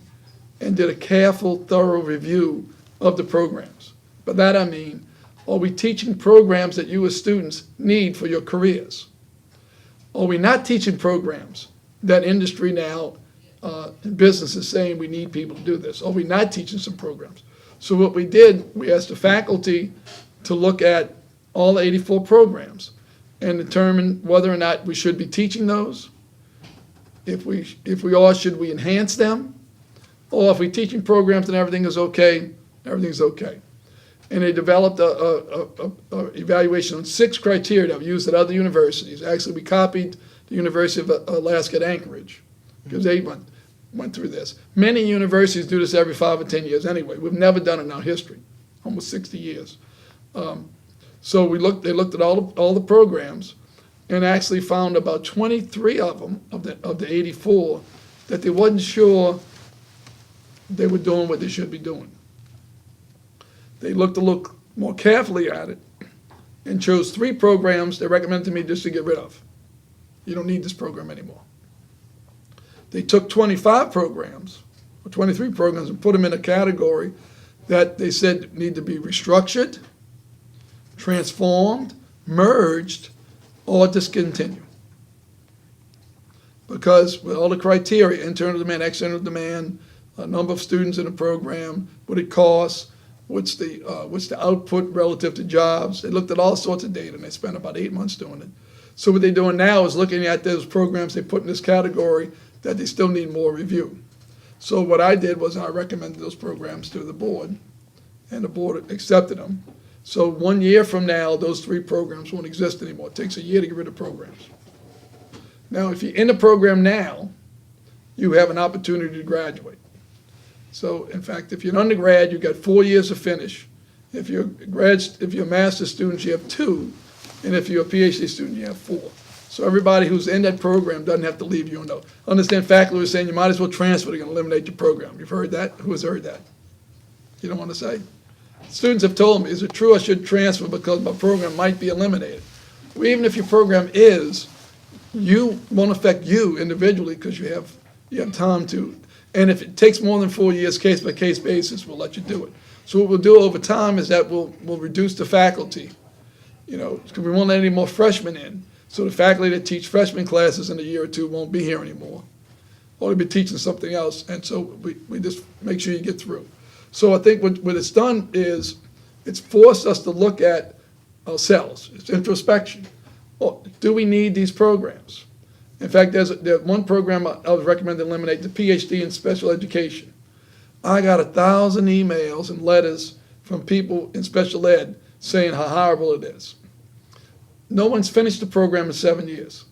and did a careful, thorough review of the programs. By that I mean, are we teaching programs that you as students need for your careers? Are we not teaching programs that industry now and business is saying we need people to do this? Are we not teaching some programs? So what we did, we asked the faculty to look at all 84 programs and determine whether or not we should be teaching those. If we are, should we enhance them? Or if we're teaching programs and everything is okay, everything's okay. And they developed a evaluation on 6 criteria that we used at other universities. Actually, we copied the University of Alaska at Anchorage, because they went through this. Many universities do this every 5 or 10 years anyway. We've never done it in our history, almost 60 years. So they looked at all the programs and actually found about 23 of them, of the 84, that they wasn't sure they were doing what they should be doing. They looked a little more carefully at it and chose 3 programs they recommended to me just to get rid of. You don't need this program anymore. They took 25 programs, or 23 programs, and put them in a category that they said need to be restructured, transformed, merged, or discontinued. Because with all the criteria, internal demand, external demand, number of students in a program, what it costs, what's the output relative to jobs. They looked at all sorts of data, and they spent about 8 months doing it. So what they're doing now is looking at those programs they put in this category that they still need more review. So what I did was I recommended those programs to the board, and the board accepted them. So 1 year from now, those 3 programs won't exist anymore. It takes a year to get rid of programs. Now, if you're in the program now, you have an opportunity to graduate. So, in fact, if you're an undergrad, you've got 4 years to finish. If you're a master's student, you have 2, and if you're a PhD student, you have 4. So everybody who's in that program doesn't have to leave you. Understand faculty are saying you might as well transfer, they're going to eliminate your program. You've heard that? Who has heard that? You don't want to say? Students have told me, is it true I should transfer because my program might be eliminated? Well, even if your program is, you won't affect you individually because you have time to. And if it takes more than 4 years, case by case basis, we'll let you do it. So what we'll do over time is that we'll reduce the faculty, because we won't let any more freshmen in. So the faculty that teach freshman classes in a year or 2 won't be here anymore. Or they'll be teaching something else, and so we just make sure you get through. So I think what it's done is it's forced us to look at ourselves. It's introspection. Well, do we need these programs? In fact, there's one program I would recommend to eliminate, the PhD in special education. I got 1,000 emails and letters from people in special ed saying how horrible it is. No one's finished the program in 7 years.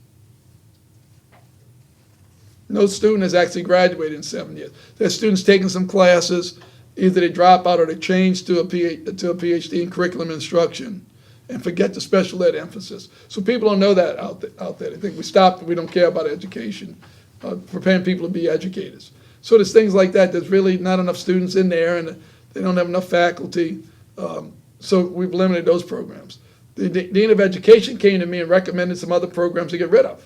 No student has actually graduated in 7 years. There's students taking some classes, either they drop out or they change to a PhD in curriculum instruction and forget the special ed emphasis. So people don't know that out there. They think we stopped and we don't care about education, preparing people to be educators. So there's things like that. There's really not enough students in there and they don't have enough faculty. So we've eliminated those programs. The Dean of Education came to me and recommended some other programs to get rid of.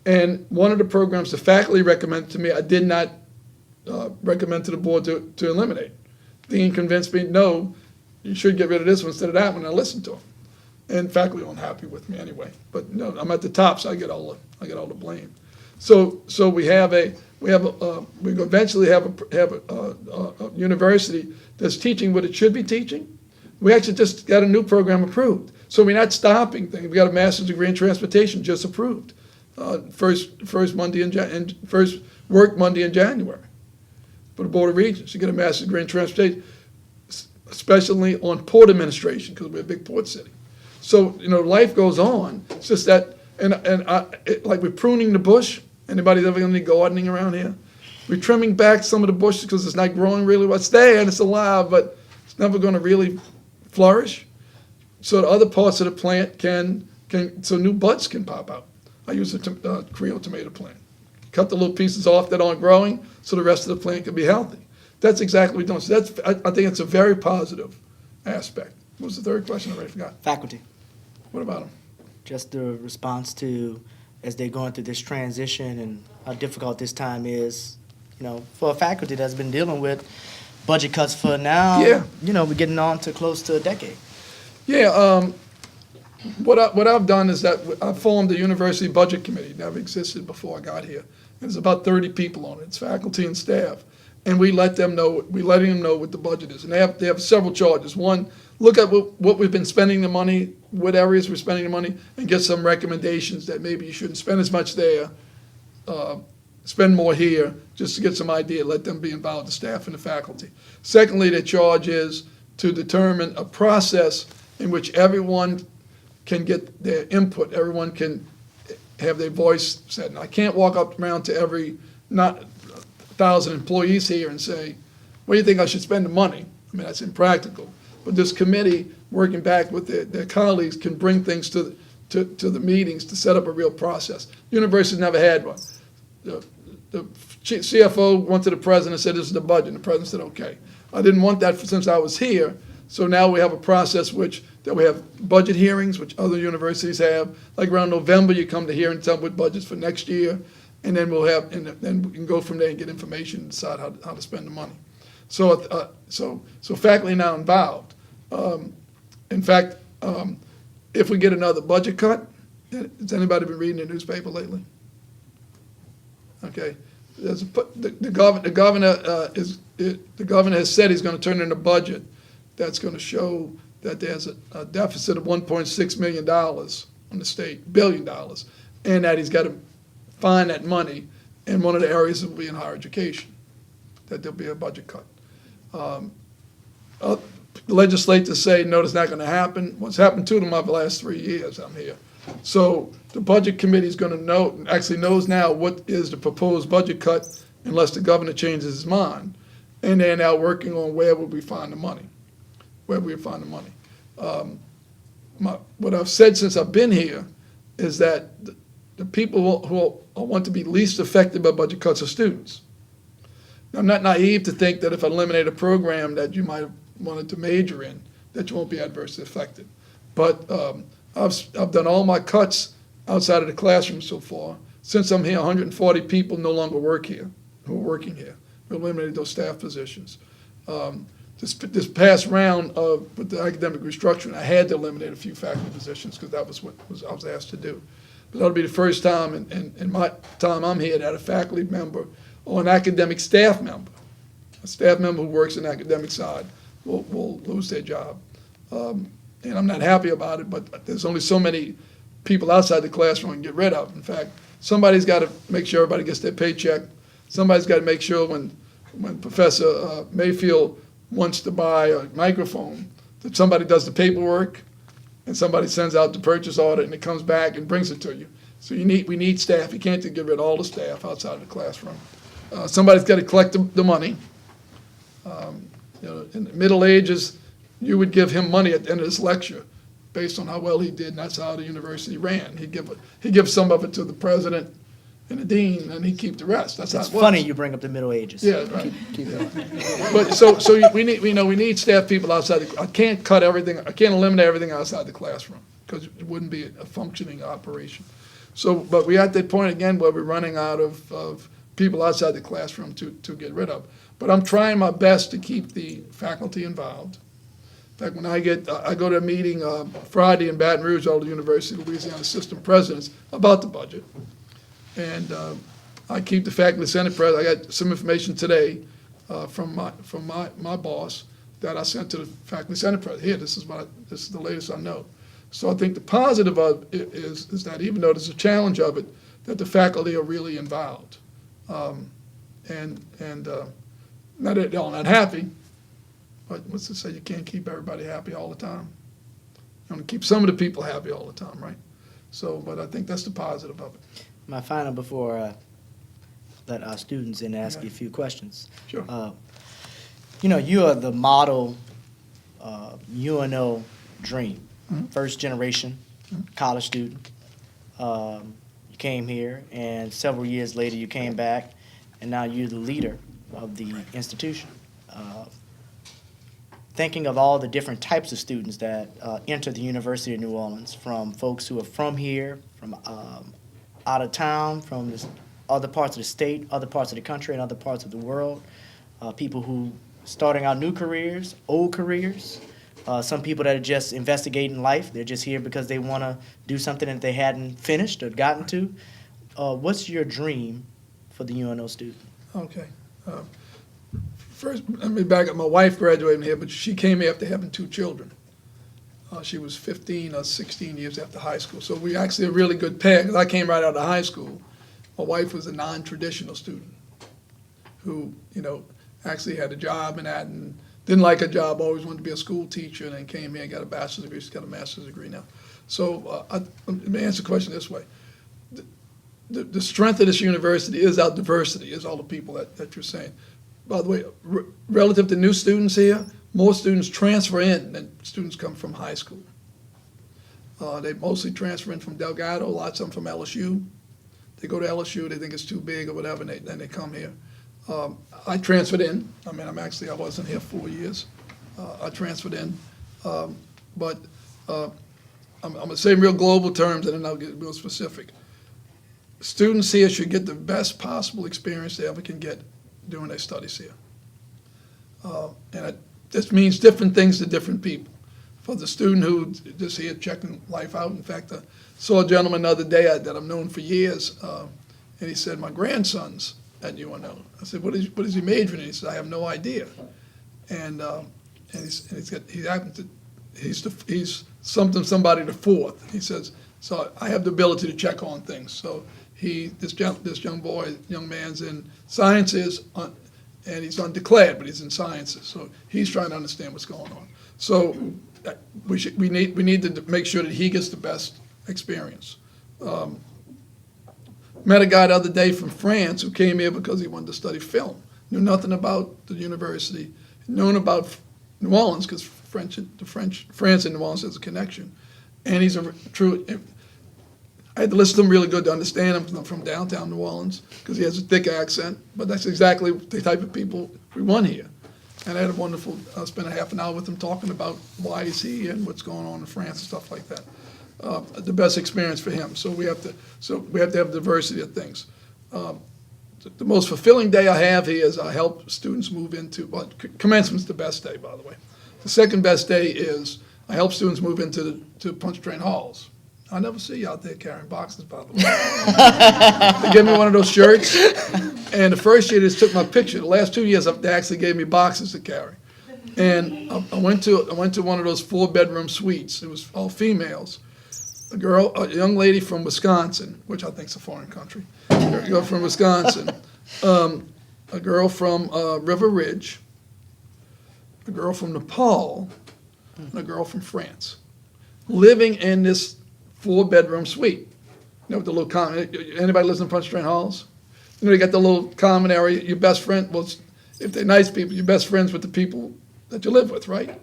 And one of the programs the faculty recommended to me, I did not recommend to the board to eliminate. The Dean convinced me, no, you should get rid of this one instead of that one, and I listened to him. And faculty aren't happy with me anyway. But no, I'm at the top, so I get all the blame. So we eventually have a university that's teaching what it should be teaching. We actually just got a new program approved. So we're not stopping things. We got a master's degree in transportation just approved. First work Monday in January for the Board of Regents. You get a master's degree in transportation, especially on port administration because we're a big port city. So life goes on. It's just that, like we're pruning the bush. Anybody ever done any gardening around here? We're trimming back some of the bushes because it's not growing really well. It's there and it's alive, but it's never going to really flourish. So the other parts of the plant so new buds can pop out. I use a Creole tomato plant. Cut the little pieces off that aren't growing so the rest of the plant can be healthy. That's exactly what we're doing. So I think it's a very positive aspect. What was the third question? I already forgot. Faculty. What about them? Just the response to, as they're going through this transition and how difficult this time is, for a faculty that's been dealing with budget cuts for now, Yeah. We're getting on to close to a decade. Yeah, what I've done is that I formed the university budget committee. It never existed before I got here. There's about 30 people on it. It's faculty and staff. And we letting them know what the budget is. And they have several charges. One, look at what we've been spending the money, what areas we're spending the money, and get some recommendations that maybe you shouldn't spend as much there, spend more here, just to get some idea, let them be involved, the staff and the faculty. Secondly, the charge is to determine a process in which everyone can get their input, everyone can have their voice said. And I can't walk up around to every 1,000 employees here and say, where do you think I should spend the money? I mean, that's impractical. But this committee, working back with their colleagues, can bring things to the meetings to set up a real process. University's never had one. The CFO went to the president and said, this is the budget, and the president said, okay. I didn't want that since I was here, so now we have a process that we have budget hearings, which other universities have. Like around November, you come to here and tell them what budgets for next year, and then then we can go from there and get information and decide how to spend the money. So faculty now involved. In fact, if we get another budget cut, has anybody been reading the newspaper lately? Okay, the governor has said he's going to turn in a budget that's going to show that there's a deficit of $1.6 million on the state, $1 billion, and that he's got to find that money, and one of the areas will be in higher education, that there'll be a budget cut. Legislators say, no, it's not going to happen. What's happened to them over the last 3 years I'm here. So the budget committee is gonna actually knows now what is the proposed budget cut unless the governor changes his mind. And they're now working on where would we find the money, What I've said since I've been here is that the people who want to be least affected by budget cuts are students. Now, I'm not naive to think that if I eliminate a program that you might have wanted to major in, that you won't be adversely affected. But I've done all my cuts outside of the classroom so far. Since I'm here, 140 people no longer work here, who are working here. We eliminated those staff positions. This past round with the academic restructuring, I had to eliminate a few faculty positions because that was what I was asked to do. But that'll be the first time in my time I'm here that a faculty member or an academic staff member, a staff member who works in the academic side, will lose their job. And I'm not happy about it, but there's only so many people outside the classroom I can get rid of. In fact, somebody's got to make sure everybody gets their paycheck. Somebody's got to make sure when Professor Mayfield wants to buy a microphone, that somebody does the paperwork and somebody sends out the purchase order and it comes back and brings it to you. So we need staff. You can't get rid of all the staff outside of the classroom. Somebody's got to collect the money. In the Middle Ages, you would give him money at the end of this lecture based on how well he did, and that's how the university ran. He'd give some of it to the president and the dean, and he'd keep the rest. That's how It's it was. funny you bring up the Middle Ages. Yeah, right. Keep going. But we need staff people outside. I can't cut everything. I can't eliminate everything outside the classroom because it wouldn't be a functioning operation. So, but we're at that point again where we're running out of people outside the classroom to get rid of. But I'm trying my best to keep the faculty involved. In fact, when I go to a meeting Friday in Baton Rouge, all the University of Louisiana assistant presidents about the budget. And I keep the faculty senate president. I got some information today from my boss that I sent to the faculty senate president. Here, this is the latest I know. So I think the positive of it is that even though there's a challenge of it, that the faculty are really involved, and not that they're all not happy, but what's to say you can't keep everybody happy all the time. You want to keep some of the people happy all the time, right? So, but I think that's the positive of it. My final before I let our students in ask you a few questions. Sure. You are the model UNO dream. Mhm. First generation college student. You came here, and several years later you came back, and now you're the leader of the institution. Thinking of all the different types of students that enter the University of New Orleans, from folks who are from here, from out of town, from other parts of the state, other parts of the country, and other parts of the world, people who starting out new careers, old careers, some people that are just investigating life. They're just here because they want to do something that they hadn't finished or gotten to. What's your dream for the UNO student? Okay. First, let me back up. My wife graduated here, but she came here after having 2 children. She was 15 or 16 years after high school. So we actually a really good pair, because I came right out of high school. My wife was a non-traditional student who, actually had a job and that, and didn't like a job, always wanted to be a school teacher, and then came here and got a bachelor's degree. She's got a master's degree now. So let me answer the question this way. The strength of this university is our diversity, is all the people that you're saying. By the way, relative to new students here, more students transfer in than students come from high school. They mostly transfer in from Delgado, lots of them from LSU. They go to LSU, they think it's too big or whatever, and then they come here. I transferred in. I wasn't here 4 years. I transferred in. But I'm going to say in real global terms, and then I'll get real specific. Students here should get the best possible experience they ever can get during their studies here. And this means different things to different people. For the student who just here checking life out, in fact, I saw a gentleman the other day that I've known for years, and he said, my grandson's at UNO. I said, what is he majoring in? He said, I have no idea. And he's somebody to 4th. He says, so I have the ability to check on things. So this young man's in sciences, and he's undeclared, but he's in sciences. So he's trying to understand what's going on. So we need to make sure that he gets the best experience. Met a guy the other day from France who came here because he wanted to study film. Knew nothing about the university, known about New Orleans because France and New Orleans has a connection. And he's a true, I had to listen to him really good to understand him from downtown New Orleans because he has a thick accent, but that's exactly the type of people we want here. And I had a wonderful, I spent a half an hour with him talking about why he's here and what's going on in France and stuff like that. The best experience for him. So we have to have diversity of things. The most fulfilling day I have here is I help students move into, well, commencement's the best day, by the way. The second best day is I help students move into to punch train halls. I never see you out there carrying boxes, by the way. They gave me one of those shirts, and the first year they just took my picture. The last 2 years they actually gave me boxes to carry. And I went to one of those 4-bedroom suites. It was all females. A young lady from Wisconsin, which I think is a foreign country. A girl from Wisconsin. A girl from River Ridge. A girl from Nepal. And a girl from France. Living in this 4-bedroom suite. You know, with the little common, anybody lives in punch train halls? You know, you got the little common area, your best friend, well, if they're nice people, you're best friends with the people that you live with, right?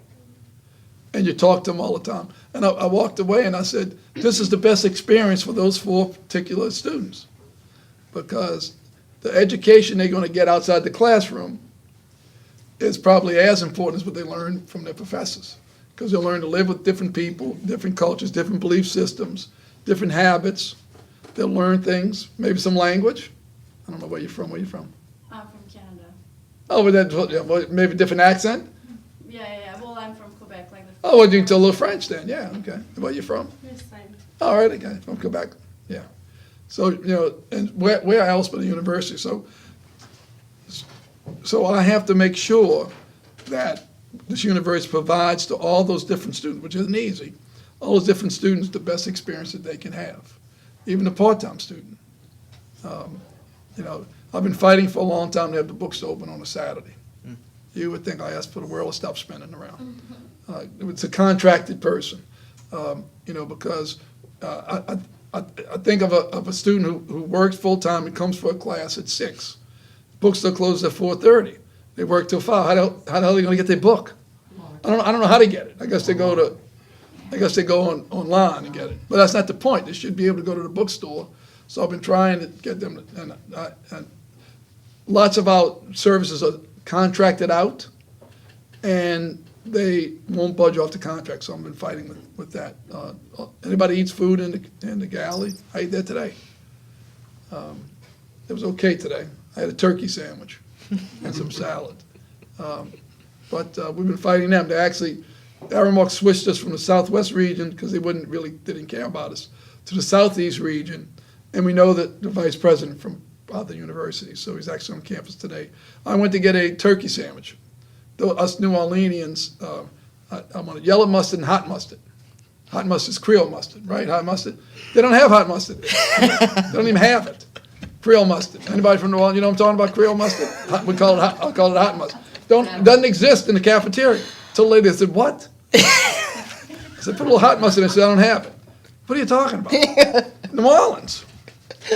And you talk to them all the time. And I walked away and I said, this is the best experience for those 4 particular students. Because the education they're going to get outside the classroom is probably as important as what they learn from their professors. Because they'll learn to live with different people, different cultures, different belief systems, different habits. They'll learn things, maybe some language. I don't know where you're from. Where are you from? I'm from Canada. Oh, but that, maybe a different accent? Yeah. Well, I'm from Quebec, like the. Oh, well, you can tell a little French then, yeah, okay. Where you from? Yes, I'm. All right, okay, from Quebec, yeah. So, you know, and where else but the university? So I have to make sure that this university provides to all those different students, which isn't easy, all those different students the best experience that they can have, even the part-time student. You know, I've been fighting for a long time to have the bookstore open on a Saturday. You would think I asked for the world to stop spinning around. It's a contracted person, you know, because I think of a student who works full-time and comes for a class at 6. Bookstore closes at 4:30. They work till 5. How the hell are they going to get their book? I don't know how to get it. I guess they go online and get it. But that's not the point. They should be able to go to the bookstore. So I've been trying to get them, and lots of our services are contracted out, and they won't budge off the contract. So I've been fighting with that. Anybody eats food in the galley? I ate that today. It was okay today. I had a turkey sandwich and some salad. But we've been fighting them. They actually, Aramark switched us from the southwest region because they didn't care about us, to the southeast region. And we know that the vice president from the university, so he's actually on campus today. I went to get a turkey sandwich. Though us New Orleanians, I want yellow mustard and hot mustard. Hot mustard is Creole mustard, right? Hot mustard. They don't have hot mustard. They don't even have it. Creole mustard. Anybody from New Orleans, you know what I'm talking about? Creole mustard? I'll call it hot mustard. Doesn't exist in the cafeteria. Till later, they said, what? I said, put a little hot mustard in. I said, I don't have it. What are you talking about? New Orleans.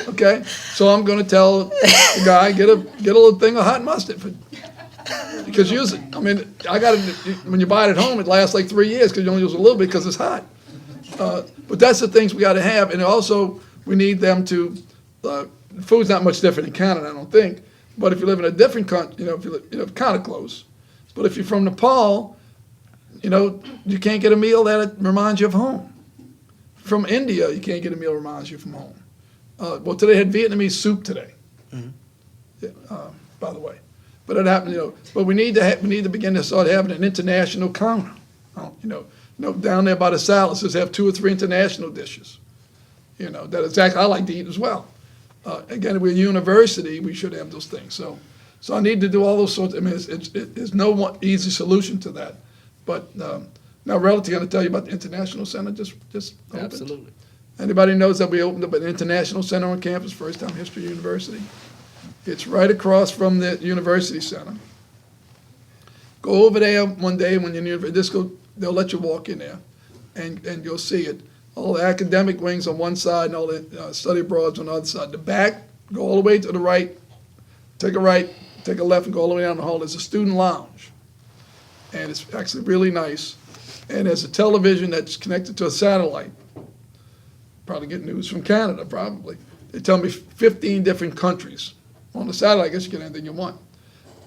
Okay, so I'm going to tell the guy, get a little thing of hot mustard. Because use it. I mean, I got it, when you buy it at home, it lasts like 3 years because you only use a little bit because it's hot. But that's the things we got to have. And also, we need them to, food's not much different in Canada, I don't think. But if you live in a different country, you know, if you live kind of close. But if you're from Nepal, you know, you can't get a meal that reminds you of home. From India, you can't get a meal that reminds you from home. Well, today I had Vietnamese soup today. Mm-hmm. Yeah, by the way. But it happened, you know. But we need to begin to start having an international counter. You know, down there by the salads, just have 2 or 3 international dishes. You know, that exactly I like to eat as well. Again, we're a university, we should have those things. So I need to do all those sorts. I mean, there's no one easy solution to that. But now, relatively, going to tell you about the International Center. Just opened. Absolutely. Anybody knows that we opened up an International Center on campus, first time history university. It's right across from the University Center. Go over there one day when you're in university. They'll let you walk in there, and you'll see it. all the academic wings on one side and all the study abroads on the other side. The back, go all the way to the right, take a left, and go all the way down the hall. There's a student lounge, and it's actually really nice. And there's a television that's connected to a satellite. Probably get news from Canada, probably. They tell me 15 different countries. On the satellite, I guess you get anything you want.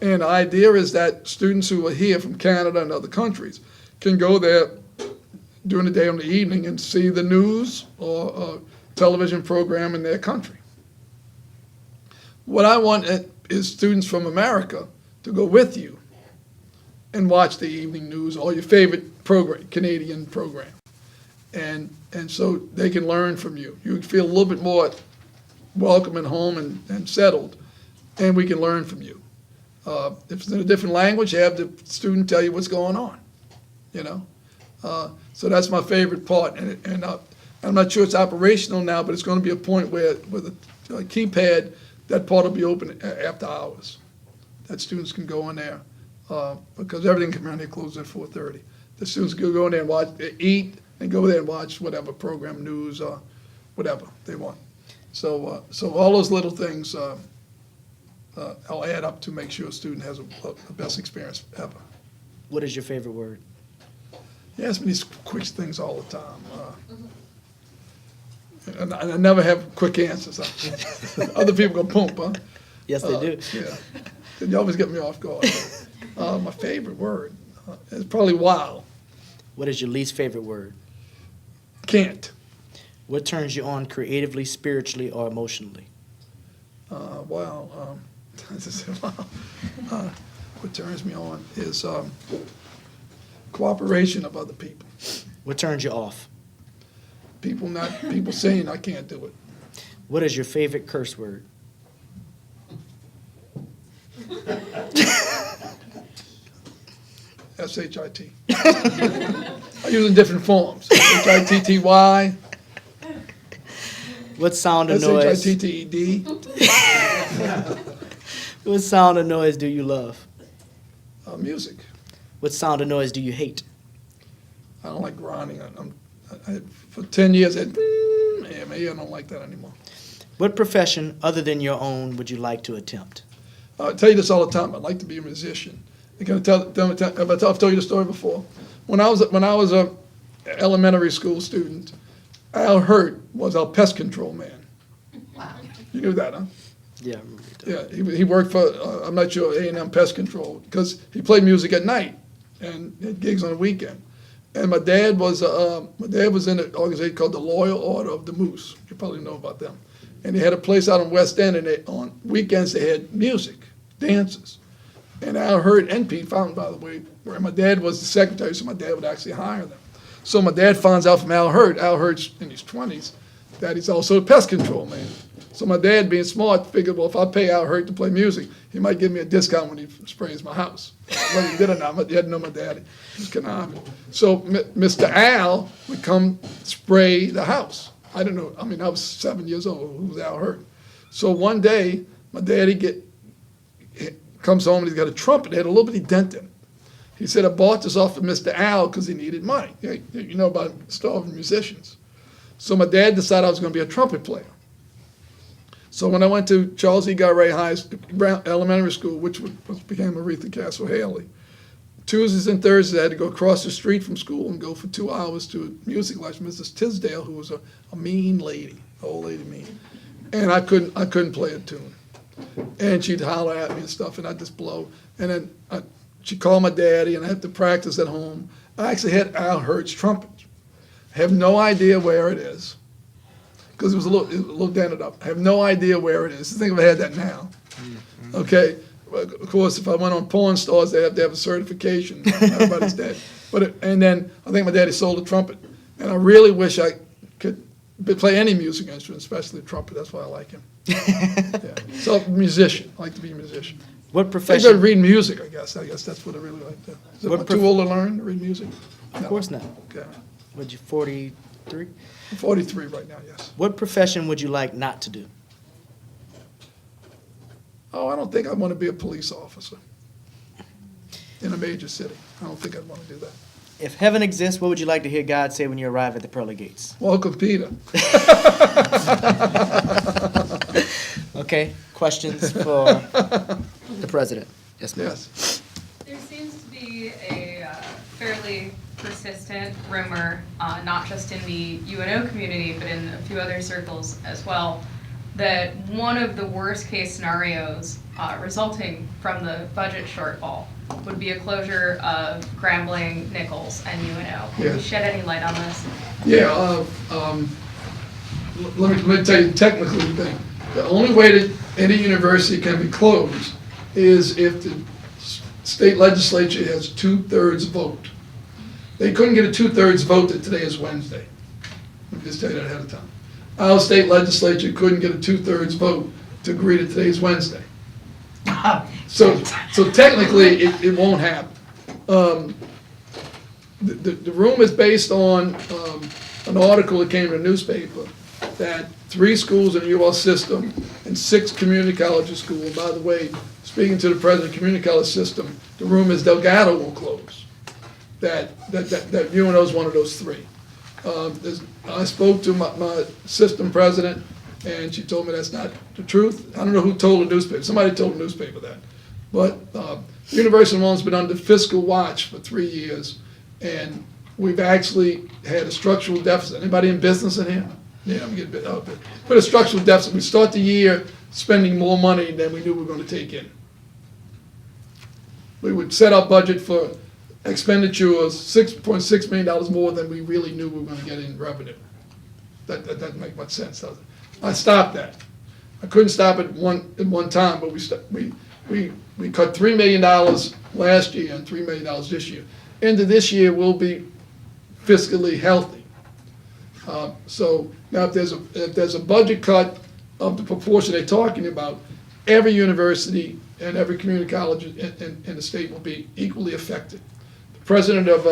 And the idea is that students who are here from Canada and other countries can go there during the day or in the evening and see the news or a television program in their country. What I want is students from America to go with you and watch the evening news or your favorite program, Canadian program. And so they can learn from you. You feel a little bit more welcome and home and settled, and we can learn from you. If it's in a different language, have the student tell you what's going on, you know? So that's my favorite part, and I'm not sure it's operational now, but it's going to be a point where with a keypad, that part will be open after hours, that students can go in there, because everything around here closes at 4:30. The students can go in there and watch, eat, and go there and watch whatever program, news, or whatever they want. So all those little things I'll add up to make sure a student has the best experience ever. What is your favorite word? You ask me these quick things all the time. And I never have quick answers. Other people go, pump, huh? Yes, they do. Yeah. You always get me off guard. My favorite word is probably wow. What is your least favorite word? Can't. What turns you on creatively, spiritually, or emotionally? Wow. What turns me on is cooperation of other people. What turns you off? People saying I can't do it. What is your favorite curse word? S-H-I-T. I use it in different forms. H-I-T-T-Y, What sound or noise? S-H-I-T-T-E-D. What sound or noise do you love? Music. What sound or noise do you hate? I don't like grinding. For 10 years, maybe I don't like that anymore. What profession other than your own would you like to attempt? I tell you this all the time. I'd like to be a musician. I've told you the story before. When I was a elementary school student, Al Hurt was our pest control man. Wow. You knew that, huh? Yeah, I remember that. Yeah, he worked for, I'm not sure, A&M Pest Control, because he played music at night and had gigs on the weekend. And my dad was in an organization called the Loyal Order of the Moose. You probably know about them. And they had a place out in West End, and on weekends they had music, dances. And Al Hurt and Pete Fountain, by the way, where my dad was the secretary, so my dad would actually hire them. So my dad finds out from Al Hurt's in his 20s, that he's also a pest control man. So my dad, being smart, figured, well, if I pay Al Hurt to play music, he might give me a discount when he sprays my house. Whether he did or not, he had to know my daddy. He was conniving. So Mr. Al would come spray the house. I didn't know. I mean, I was 7 years old. Who was Al Hurt? So one day, my daddy comes home and he's got a trumpet. It had a little bitty dent in it. He said, I bought this off of Mr. Al because he needed money. You know about starving musicians. So my dad decided I was going to be a trumpet player. So when I went to Charles E. Garray Elementary School, which became Aretha Castle Haley, Tuesdays and Thursdays I had to go across the street from school and go for 2 hours to a music lesson. Mrs. Tisdale, who was a mean lady, old lady mean, and I couldn't play a tune, and she'd holler at me and stuff, and I'd just blow. And then she'd call my daddy, and I had to practice at home. I actually had Al Hurt's trumpet. I have no idea where it is, because it was a little dented up. I have no idea where it is. Think if I had that now. Okay, of course, if I went on porn stores, they have to have a certification. Everybody's dead. And then I think my daddy sold a trumpet, and I really wish I could play any music instrument, especially the trumpet. That's why I like him. Yeah. So musician. I like to be a musician. What I profession? should read music, I guess. I guess that's what I really like to do. Is What it too old to learn to read music? Of course not. Okay. Would you 43? I'm 43 right now, yes. What profession would you like not to do? Oh, I don't think I want to be a police officer in a major city. I don't think I'd want to do that. If heaven exists, what would you like to hear God say when you arrive at the pearly gates? Welcome, Peter. Okay, questions for the president? Yes, ma'am. Yes. There seems to be a fairly persistent rumor, not just in the UNO community, but in a few other circles as well, that one of the worst-case scenarios resulting from the budget shortfall would be a closure of Grambling, Nichols, and UNO. Can you Yeah. shed any light on this? Yeah, let me tell you technically the only way that any university can be closed is if the state legislature has 2/3 vote. They couldn't get a 2/3 vote that today is Wednesday. Let me just tell you that ahead of time. Our state legislature couldn't get a 2/3 vote to agree that today is Wednesday. So technically, it won't happen. The room is based on an article that came in the newspaper that 3 schools in the UL system and 6 community colleges school. And by the way, speaking to the president of the community college system, the room is Delgado will close. That UNO is one of those 3. I spoke to my system president, and she told me that's not the truth. I don't know who told the newspaper. Somebody told the newspaper that. But the University of New Orleans has been under fiscal watch for 3 years, and we've actually had a structural deficit. Anybody in business in here? Yeah, I'm getting a bit out of it. But a structural deficit. We start the year spending more money than we knew we were going to take in. We would set our budget for expenditures $6.6 million more than we really knew we were going to get in revenue. That doesn't make much sense, does it? I stopped that. I couldn't stop it at one time, but we cut $3 million last year and $3 million this year. End of this year, we'll be fiscally healthy. So now, if there's a budget cut of the proportion they're talking about, every university and every community college in the state will be equally affected. The president of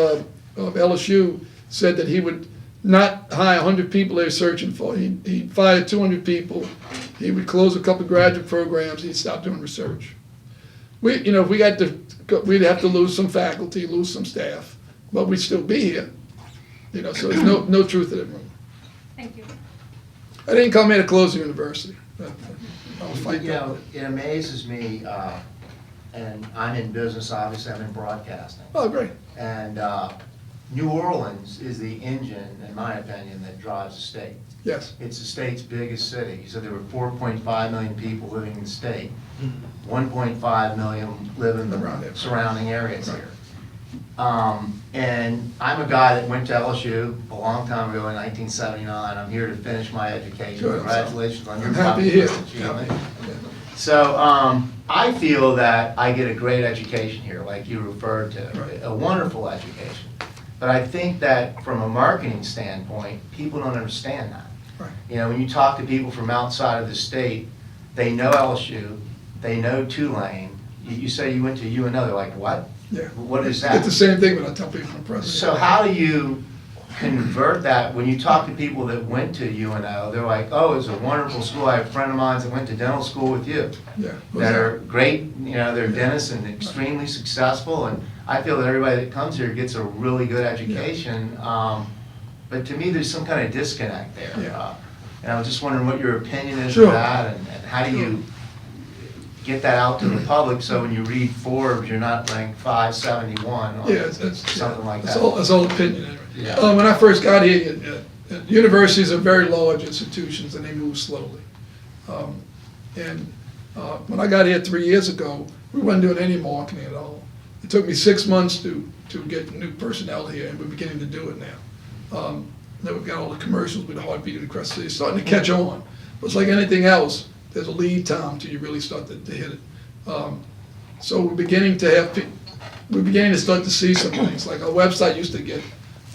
LSU said that he would not hire 100 people they're searching for. He'd fire 200 people. He would close a couple of graduate programs. He'd stop doing research. We'd have to lose some faculty, lose some staff, but we'd still be here. So there's no truth in it. Thank you. I didn't come here to close the university. I'll fight that. It amazes me, and I'm in business, obviously, I'm in broadcasting. Oh, great. And New Orleans is the engine, in my opinion, that drives the state. Yes. It's the state's biggest city. You said there were 4.5 million people living in the state. 1.5 million live in the surrounding areas here. And I'm a guy that went to LSU a long time ago in 1979. I'm here to finish my education. Sure. Congratulations on your I'm happy here. achievement. So I feel that I get a great education here, like you referred to, Right. a wonderful education. But I think that from a marketing standpoint, people don't understand that. Right. When you talk to people from outside of the state, they know LSU, they know Tulane. You say you went to UNO, they're like, what? Yeah. What is It's that? the same thing when I tell people I'm president. So how do you convert that, when you talk to people that went to UNO, they're like, oh, it's a wonderful school. I have a friend of mine that went to dental school with you. Yeah. That are great, they're dentists and extremely successful, and I feel that everybody that comes here gets a really good education. But to me, there's some kind of disconnect there. Yeah. And I was just wondering what your opinion is Sure. of that, and how do you get that out to the public, so when you read Forbes, you're not ranked 571 or Yeah, it's something like It's that. all opinion. Anyway. Yeah. When I first got here, universities are very large institutions and they move slowly. When I got here 3 years ago, we weren't doing any marketing at all. It took me 6 months to get new personnel here, and we're beginning to do it now. Then we've got all the commercials with the heartbeat of the crest city. It's starting to catch on. But it's like anything else, there's a lead time till you really start to hit it. So we're beginning to start to see some things. Like our website used to get,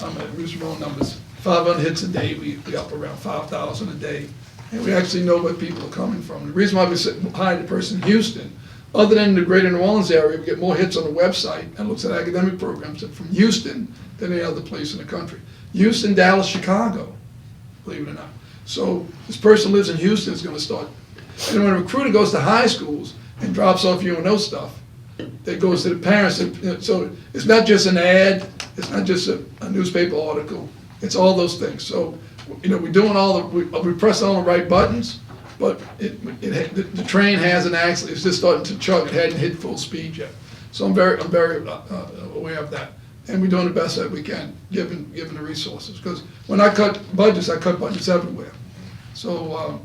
I'm going to use wrong numbers, 500 hits a day. We up around 5,000 a day. And we actually know where people are coming from. The reason why we hired a person in Houston, other than the greater New Orleans area, we get more hits on the website and looks at academic programs from Houston than any other place in the country. Houston, Dallas, Chicago, believe it or not. So this person lives in Houston is going to start. And when a recruiter goes to high schools and drops off UNO stuff, that goes to the parents. So it's not just an ad, It's not just a newspaper article, it's all those things. So, we're doing we press all the right buttons, but the train hasn't actually, it's just starting to chug, it hadn't hit full speed yet. So I'm very aware of that. And we're doing the best that we can, given the resources. Because when I cut budgets everywhere. So,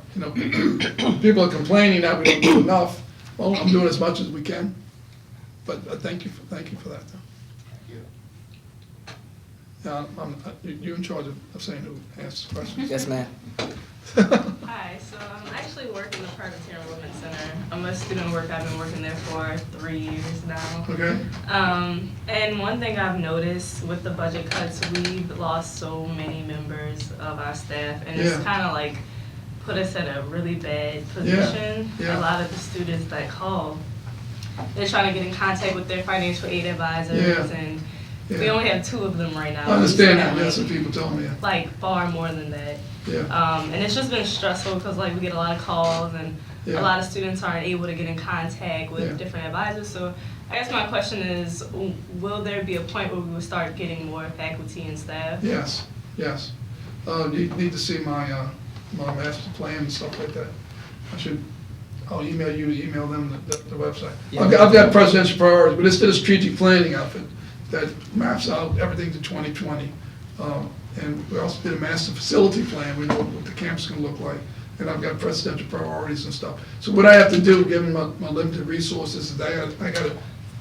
people are complaining that we don't do enough. Well, I'm doing as much as we can. But thank you for that, though. Yeah, you're in charge of saying who asks questions. Yes, ma'am. Hi, so I actually work in the Presbyterian Women's Center. I'm a student worker. I've been working there for 3 years now. Okay? And one thing I've noticed with the budget cuts, we've lost so many members of our staff, and it's Yeah. kind of like put us in a really bad position. yeah. A lot of the students that call, they're trying to get in contact with their financial aid advisors, Yeah. and we Yeah. only have 2 of them right now. I understand that, We that's have, what people tell me. like far more than that. Yeah, And it's just been stressful because like we get a lot of calls and Yeah. a lot of students aren't able to get in contact with Yeah. different advisors. So I guess my question is, will there be a point where we will start getting more faculty and staff? yes. You need to see my master plan and stuff like that. I'll email you, email them the website. Yeah. I've got presidential priorities, but it's still a strategic planning outfit that maps out everything to 2020. And we also did a master facility plan, we know what the campus is gonna look like, and I've got presidential priorities and stuff. So what I have to do, given my limited resources, is I gotta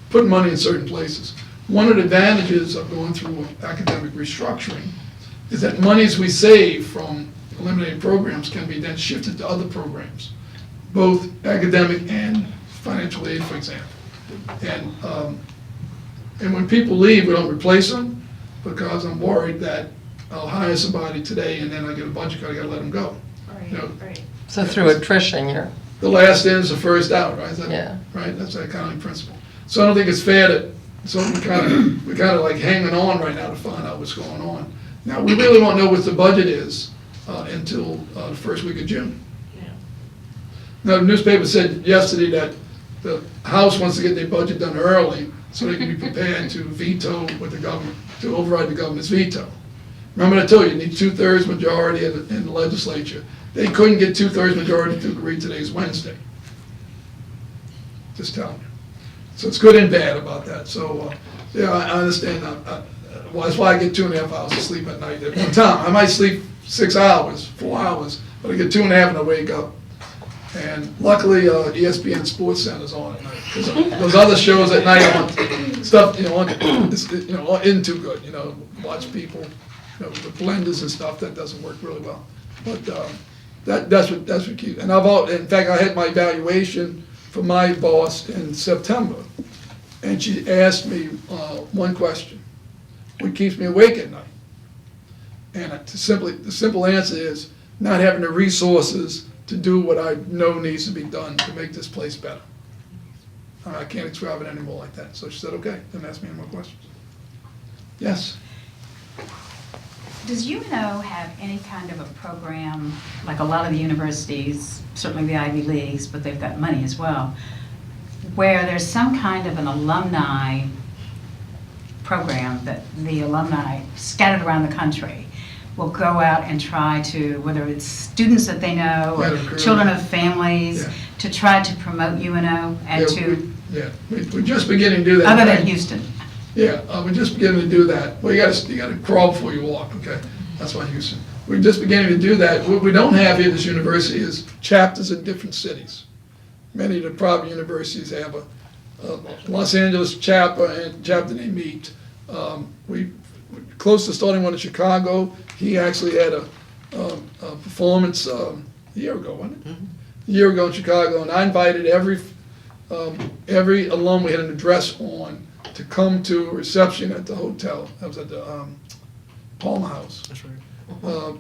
put money in certain places. One of the advantages of going through academic restructuring is that monies we save from eliminating programs can be then shifted to other programs, both academic and financial aid, for example. And when people leave, we don't replace them, because I'm worried that I'll hire somebody today and then I get a budget cut, I gotta let them go. You know, Right. So through attrition, you're, The last in is the first out, right? Is that- Yeah. Right, that's the accounting principle. So I don't think it's fair that, so we're kind of like hanging on right now to find out what's going on. Now, we really won't know what the budget is until the first week of June. Yeah. Now, the newspaper said yesterday that the House wants to get their budget done early so they can be prepared to veto with the government, to override the government's veto. Remember I told you, you need 2/3 majority in the legislature. They couldn't get 2/3 majority to agree, today's Wednesday. Just telling you. So it's good and bad about that. So, yeah, I understand. Well, that's why I get 2.5 hours of sleep at night at one time. I might sleep 6 hours, 4 hours, but I get 2.5 and I wake up. And luckily, ESPN Sports Center's on at night. 'Cause those other shows at night on stuff, isn't too good. Watch people, with blenders and stuff, that doesn't work really well. But that's what keeps. And in fact, I had my evaluation from my boss in September, and she asked me one question: what keeps me awake at night? And the simple answer is not having the resources to do what I know needs to be done to make this place better. I can't describe it anymore like that. So she said, okay, then ask me any more questions. Yes? Does UNO have any kind of a program, like a lot of the universities, certainly the Ivy Leagues, but they've got money as well, where there's some kind of an alumni program that the alumni scattered around the country will go out and try to, whether it's students that they know Yeah, or recruit. children of families, Yeah. to try to promote UNO and We're just beginning to do that. other than Houston. Yeah, we're just beginning to do that. Well, you gotta crawl before you walk, okay? That's why Houston. We're just beginning to do that. What we don't have here at this university is chapters in different cities. Many of the private universities have a Los Angeles chapter and chapter they meet. We're close to starting one in Chicago. He actually had a performance a year ago, wasn't it? A year ago in Chicago, and I invited every alum we had an address on to come to a reception at the hotel. That was at the Palmer House. That's right.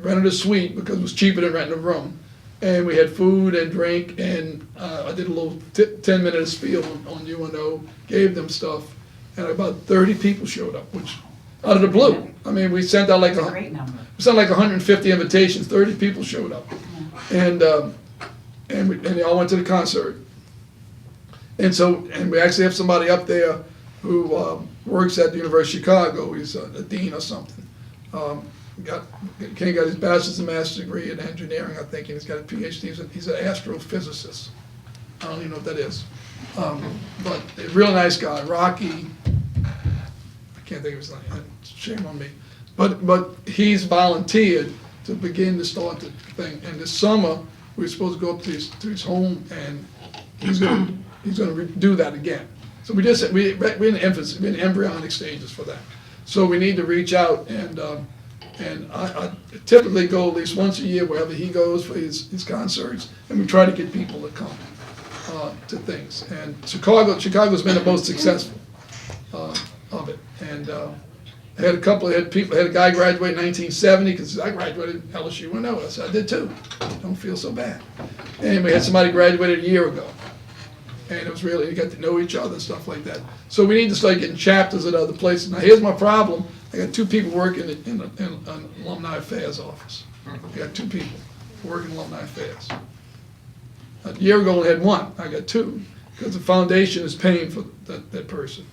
Rented a suite because it was cheaper than renting a room. And we had food and drink, and I did a little 10-minute spiel on UNO, gave them stuff, and about 30 people showed up, which, out of the blue. I mean, we sent out like It's a great number. 150 invitations, 30 people showed up. And they all went to the concert. And we actually have somebody up there who works at the University of Chicago. He's a dean or something. Got his bachelor's and master's degree in engineering, I think, and he's got a PhD. He's an astrophysicist. I don't even know what that is. But a real nice guy, Rocky. I can't think of his name. Shame on me. But he's volunteered to begin to start the thing. And this summer, we're supposed to go up to his home, and he's gonna do that again. So we're in infancy, we're in embryonic stages for that. So we need to reach out, and I typically go at least once a year wherever he goes for his concerts, and we try to get people to come to things. And Chicago's been the most successful of it. And I had a guy graduate in 1970, because I graduated LSU. Well, no, I said, I did too. Don't feel so bad. And we had somebody graduated a year ago. And it was really, you got to know each other and stuff like that. So we need to start getting chapters at other places. Now, here's my problem. I got 2 people working in an alumni affairs office. I got 2 people working in alumni affairs. A year ago, I had 1. I got 2, because the foundation is paying for that person,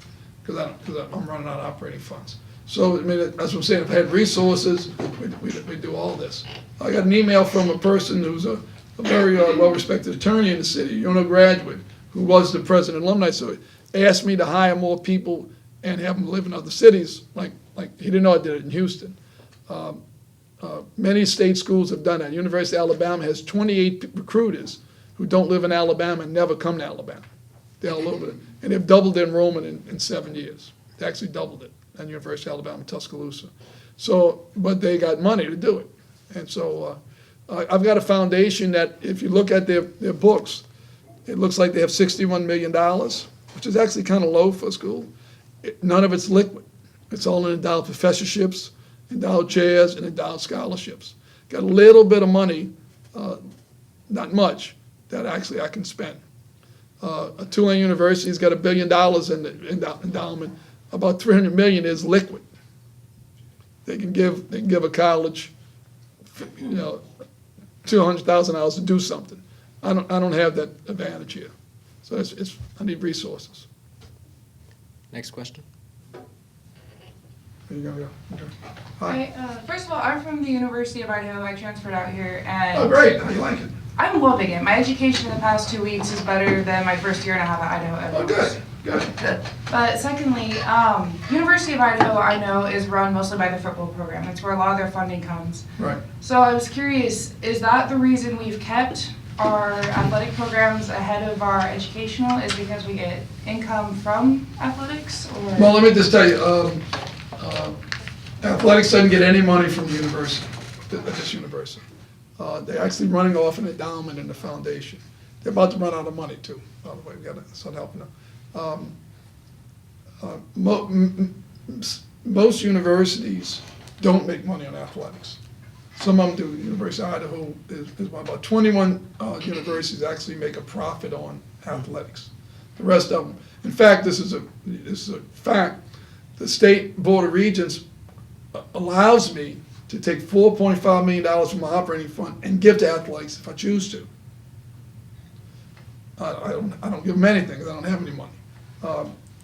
because I'm running out of operating funds. So, I mean, that's what I'm saying. If I had resources, we'd do all this. I got an email from a person who's a very well-respected attorney in the city, UNO graduate, who was the president of alumni, so he asked me to hire more people and have them live in other cities, like he didn't know I did it in Houston. Many state schools have done that. University of Alabama has 28 recruiters who don't live in Alabama and never come to Alabama. They're all over it. And they've doubled their enrollment in 7 years. They actually doubled it at University of Alabama, Tuscaloosa. So, but they got money to do it. And so I've got a foundation that, if you look at their books, it looks like they have $61 million, which is actually kind of low for a school. None of it's liquid. It's all in endowed professorships, endowed chairs, and endowed scholarships. Got a little bit of money, not much, that actually I can spend. Tulane University's got $1 billion in the endowment. About $300 million is liquid. They can give a college, $200,000 to do something. I don't have that advantage here. So I need resources. Next question. There you go, yeah. Okay. Hi. Hi, first of all, I'm from the University of Idaho. I transferred out here, and Oh, great. How do you like it? I'm loving it. My education in the past 2 weeks is better than my first year and a half at Idaho ever Oh, was. good. But secondly, University of Idaho, I know, is run mostly by the football program. That's where a lot of their funding comes. Right. So I was curious, is that the reason we've kept our athletic programs ahead of our educational, is because we get income from athletics? Or? Well, let me just tell you, athletics doesn't get any money from the university, this university. They're actually running off an endowment in the foundation. They're about to run out of money too, by the way. We got to start helping them. Most universities don't make money on athletics. Some of them do. The University of Idaho is about 21 universities actually make a profit on athletics. The rest of them, in fact, this is a fact. The State Board of Regents allows me to take $4.5 million from my operating fund and give to athletics if I choose to. I don't give them anything because I don't have any money.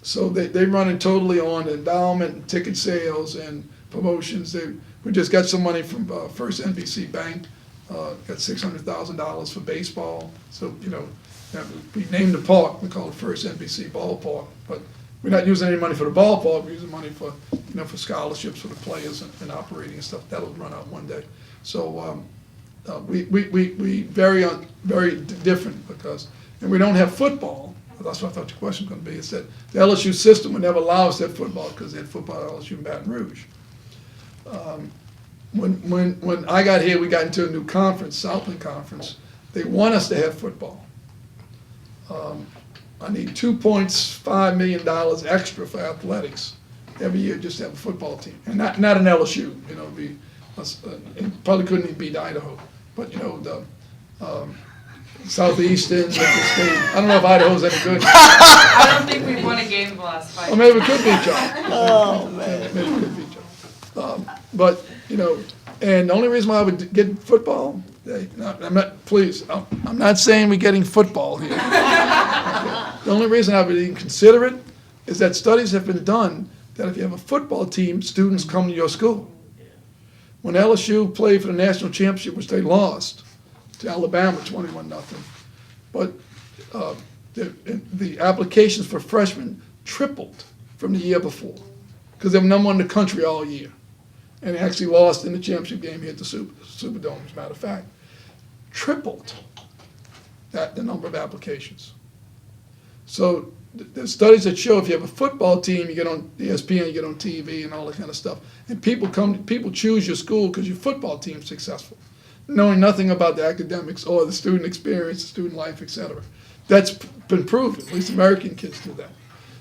So they run it totally on endowment and ticket sales and promotions. We just got some money from First NBC Bank, got $600,000 for baseball. So, we named the park, we call it First NBC Ballpark, but we're not using any money for the ballpark, we're using money for, for scholarships for the players and operating and stuff. That'll run out one day. So we very different because, and we don't have football. That's what I thought your question was going to be. Is that the LSU system would never allow us to have football because they had football at LSU in Baton Rouge. When I got here, we got into a new conference, Southland Conference. They want us to have football. I need $2.5 million extra for athletics every year just to have a football team, and not an LSU. It probably couldn't even beat Idaho, but the Southeastern, Memphis State. I don't know if Idaho's any good. I don't think we've won a game in the last 5 Or maybe we could beat y'all. Oh man, maybe we could beat y'all. But and the only reason why I would get football, I'm not saying we're getting football here. The only reason I would even consider it is that studies have been done that if you have a football team, students come to your school. When LSU played for the national championship, which they lost to Alabama 21-0, but the applications for freshmen tripled from the year before because they were number one in the country all year. And they actually lost in the championship game here at the Superdome, as a matter of fact. Tripled the number of applications. So there's studies that show if you have a football team, you get on ESPN, you get on TV and all that kind of stuff. And people choose your school because your football team's successful, knowing nothing about the academics or the student experience, the student life, etc. That's been proven. At least American kids do that.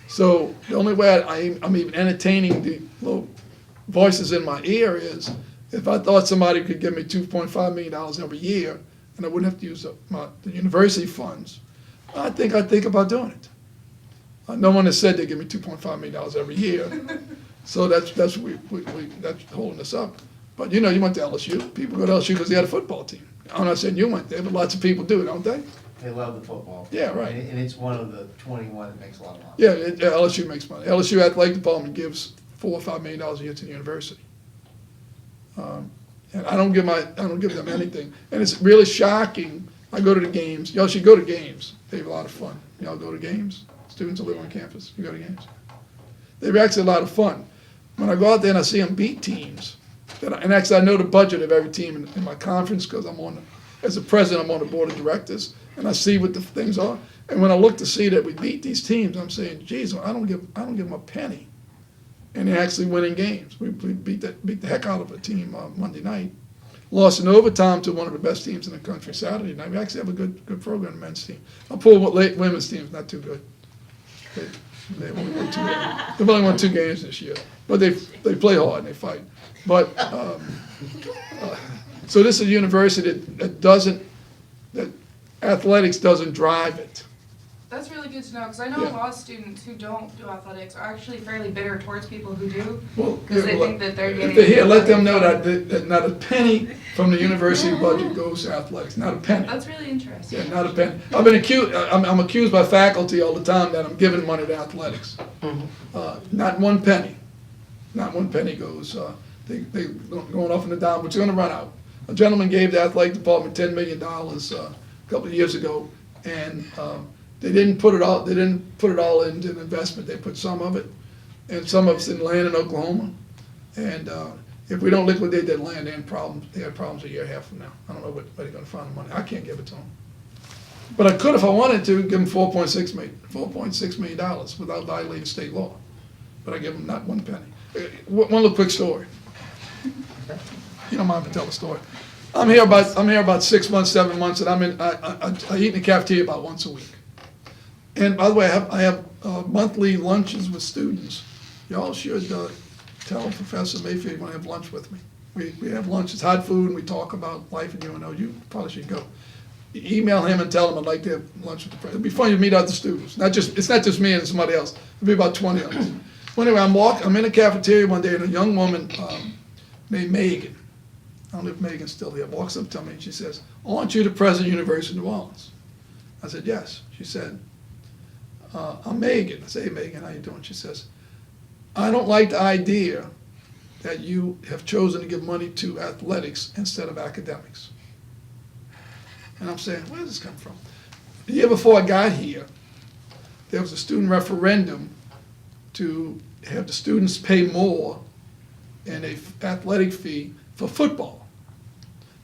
So the only way I'm even entertaining the little voices in my ear is if I thought somebody could give me $2.5 million every year and I wouldn't have to use the university funds, I think I'd think about doing it. No one has said they give me $2.5 million every year, so that's holding us up. But you went to LSU. People go to LSU because they had a football team. I'm not saying you went there, but lots of people do, don't they? They love the football. Yeah, right. And it's one of the 21 that makes a lot of money. Yeah, LSU makes money. LSU athletic department gives $4 or $5 million a year to the university, and I don't give them anything. And it's really shocking. I go to the games. Y'all should go to games. They have a lot of fun. Y'all go to games. Students who live on campus, you go to games. They're actually a lot of fun. When I go out there and I see them beat teams, and actually I know the budget of every team in my conference because as a president, I'm on the board of directors, and I see what the things are. And when I look to see that we beat these teams, I'm saying, geez, I don't give them a penny. And they're actually winning games. We beat the heck out of a team Monday night. Lost in overtime to one of the best teams in the country Saturday night. We actually have a good program, men's team. I'll pull women's team's not too good. They've only won 2 games this year, but they play hard and they fight. But so this is a university that athletics doesn't drive it. That's really good to know, because I know Yeah. a lot of students who don't do athletics are actually fairly bitter towards people who do, Well, because they think that they're if getting. they're here, let them know that not a penny from the university budget goes to athletics. Not a penny. That's really interesting. Yeah, not a penny. I've been accused. I'm accused by faculty all the time that I'm giving money to athletics. Not one penny. Not one penny goes. They going off in the dime, but it's going to run out. A gentleman gave the athletic department $10 million a couple of years ago, and they didn't put it all. They didn't put it all into an investment. They put some of it, and some of it's in land in Oklahoma. And if we don't liquidate that land, they had problems a year and a half from now. I don't know where they're going to find the money. I can't give it to them. But I could, if I wanted to, give them $4.6 million without violating state law. But I give them not one penny. One little quick story. You don't mind to tell the story. I'm here about 6 months, 7 months, and I eat in the cafeteria about once a week. And by the way, I have monthly lunches with students. Y'all should tell Professor Mayfield you want to have lunch with me. We have lunch. It's hot food, and we talk about life in UNO. You probably should go. Email him and tell him I'd like to have lunch with the president. It'd be fun to meet other students. It's not just me and somebody else. It'll be about 20 of us. Well, anyway, I'm in the cafeteria one day, and a young woman named Megan, I don't know if Megan's still here, walks up to me and she says, "I want you to president University of New Orleans." I said, "Yes." She said, "I'm Megan." I said, "Hey, Megan, how you doing?" She says, "I don't like the idea that you have chosen to give money to athletics instead of academics." And I'm saying, where does this come from? The year before I got here, there was a student referendum to have the students pay more in a athletic fee for football.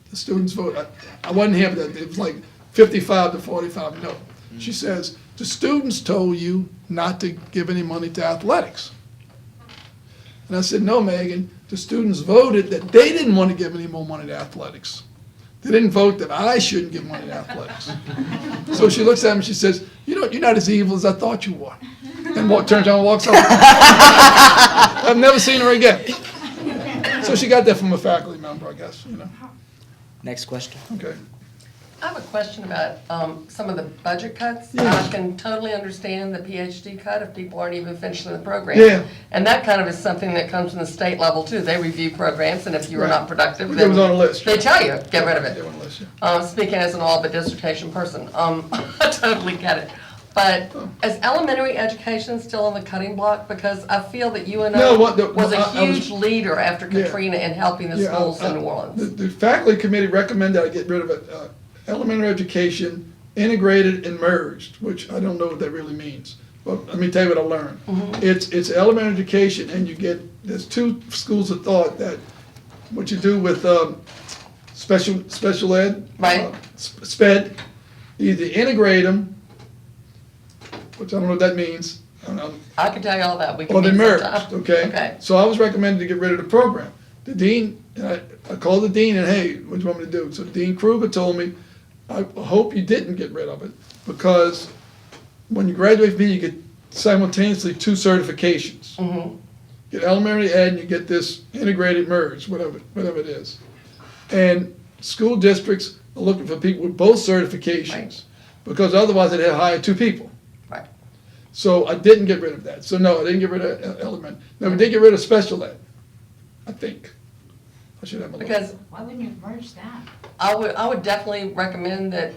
The students voted. I wasn't here, but it was like 55 to 45 no. She says, the students told you not to give any money to athletics. And I said, no, Megan, the students voted that they didn't want to give any more money to athletics. They didn't vote that I shouldn't give money to athletics. So she looks at me and she says, you're not as evil as I thought you were. And turns around and walks off. I've never seen her again. So she got that from a faculty member, I guess, Next question. Okay. I have a question about some of the budget cuts. Yeah. I can totally understand the PhD cut if people aren't even finishing the program. Yeah. And that kind of is something that comes from the state level too. They review programs, and if you are Right. not productive, It then was on the list. they tell you, get rid of They it. were on the list, yeah. Speaking as an all but dissertation person, I totally get it. But is elementary education still on the cutting block? Because I feel that No, UNO what the- was a I was- huge leader after Yeah. Katrina in helping the Yeah, schools in New Orleans. The faculty committee recommended I get rid of it, elementary education, integrated and merged, which I don't know what that really means. But let me tell you what I learned. Mm-hmm. It's elementary education, and there's two schools of thought that, what you do with special ed. Right. SPED, either integrate them, which I don't know what that means, I can tell you all that. We can or they meet merged, sometime. okay? Okay. So I was recommended to get rid of the program. The dean, and I called the dean and, hey, what do you want me to do? So Dean Kruger told me, I hope you didn't get rid of it, because when you graduate from here, you get simultaneously 2 certifications. Mhm. Get elementary ed and you get this integrated merge, whatever it is. And school districts are looking for people with both certifications, Right. because otherwise they'd have hired 2 people. Right. So I didn't get rid of that. So no, I didn't get rid of element. No, we did get rid of special ed, I think. I should have a look. Because Why wouldn't you merge that? I would definitely recommend that,